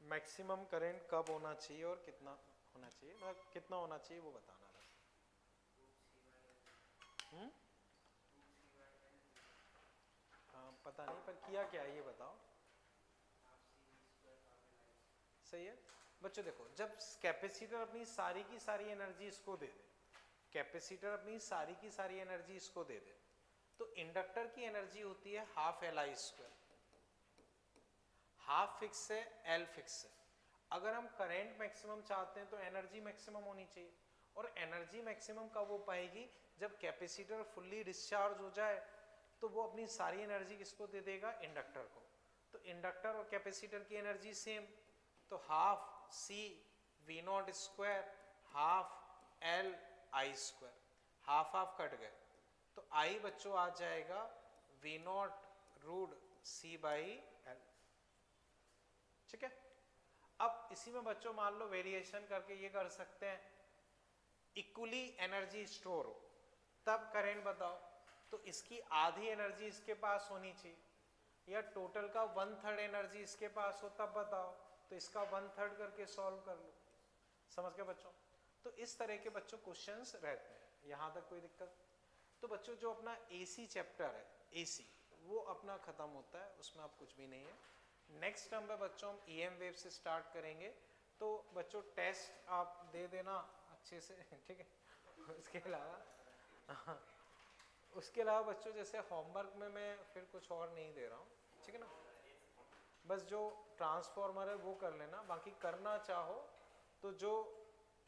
मैक्सिमम करंट कब होना चाहिए और कितना होना चाहिए, मतलब कितना होना चाहिए वो बताना बस। हाँ पता नहीं, पर किया क्या है ये बताओ। सही है बच्चों, देखो जब कैपेसिटर अपनी सारी की सारी एनर्जी इसको दे दे, कैपेसिटर अपनी सारी की सारी एनर्जी इसको दे दे, तो इंडक्टर की एनर्जी होती है ½ Li², हाफ फिक्स है, L फिक्स है। अगर हम करंट मैक्सिमम चाहते हैं तो एनर्जी मैक्सिमम होनी चाहिए, और एनर्जी मैक्सिमम कब हो पाएगी, जब कैपेसिटर फुल्ली डिस्चार्ज हो जाए, तो वो अपनी सारी एनर्जी किसको दे देगा, इंडक्टर को। तो इंडक्टर और कैपेसिटर की एनर्जी सेम, तो ½ C V0² ½ Li², half half cut गए, तो I बच्चों आ जाएगा V0√C/L, ठीक है। अब इसी में बच्चों मान लो वेरिएशन करके ये कर सकते हैं, इक्वली एनर्जी स्टोर हो तब करंट बताओ, तो इसकी आधी एनर्जी इसके पास होनी चाहिए, या टोटल का 1/3 एनर्जी इसके पास हो तब बताओ, तो इसका 1/3 करके सॉल्व कर लो। समझ गए बच्चों। तो इस तरह के बच्चों क्वेश्चंस रहते हैं, यहां तक कोई दिक्कत। तो बच्चों जो अपना AC चैप्टर है, AC वो अपना खत्म होता है, उसमें आप कुछ भी नहीं है। नेक्स्ट टर्म पे बच्चों हम EM वेव से स्टार्ट करेंगे, तो बच्चों टेस्ट आप दे देना अच्छे से, ठीक है। उसके अलावा बच्चों जैसे होमवर्क में मैं फिर कुछ और नहीं दे रहा हूँ, ठीक है ना। बस जो ट्रांसफॉर्मर है वो कर लेना, बाकी करना चाहो तो जो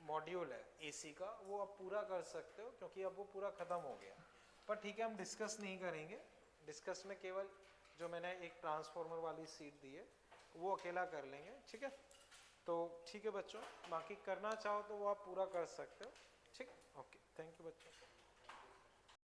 मॉड्यूल है AC का वो आप पूरा कर सकते हो, क्योंकि अब वो पूरा ख़त्म हो गया। पर ठीक है हम डिस्कस नहीं करेंगे, डिस्कस में केवल जो मैंने एक ट्रांसफॉर्मर वाली सीट दी है वो अकेला कर लेंगे, ठीक है। तो ठीक है बच्चों, बाकी करना चाहो तो वो आप पूरा कर सकते हो, ठीक। ओके, थैंक यू बच्चों।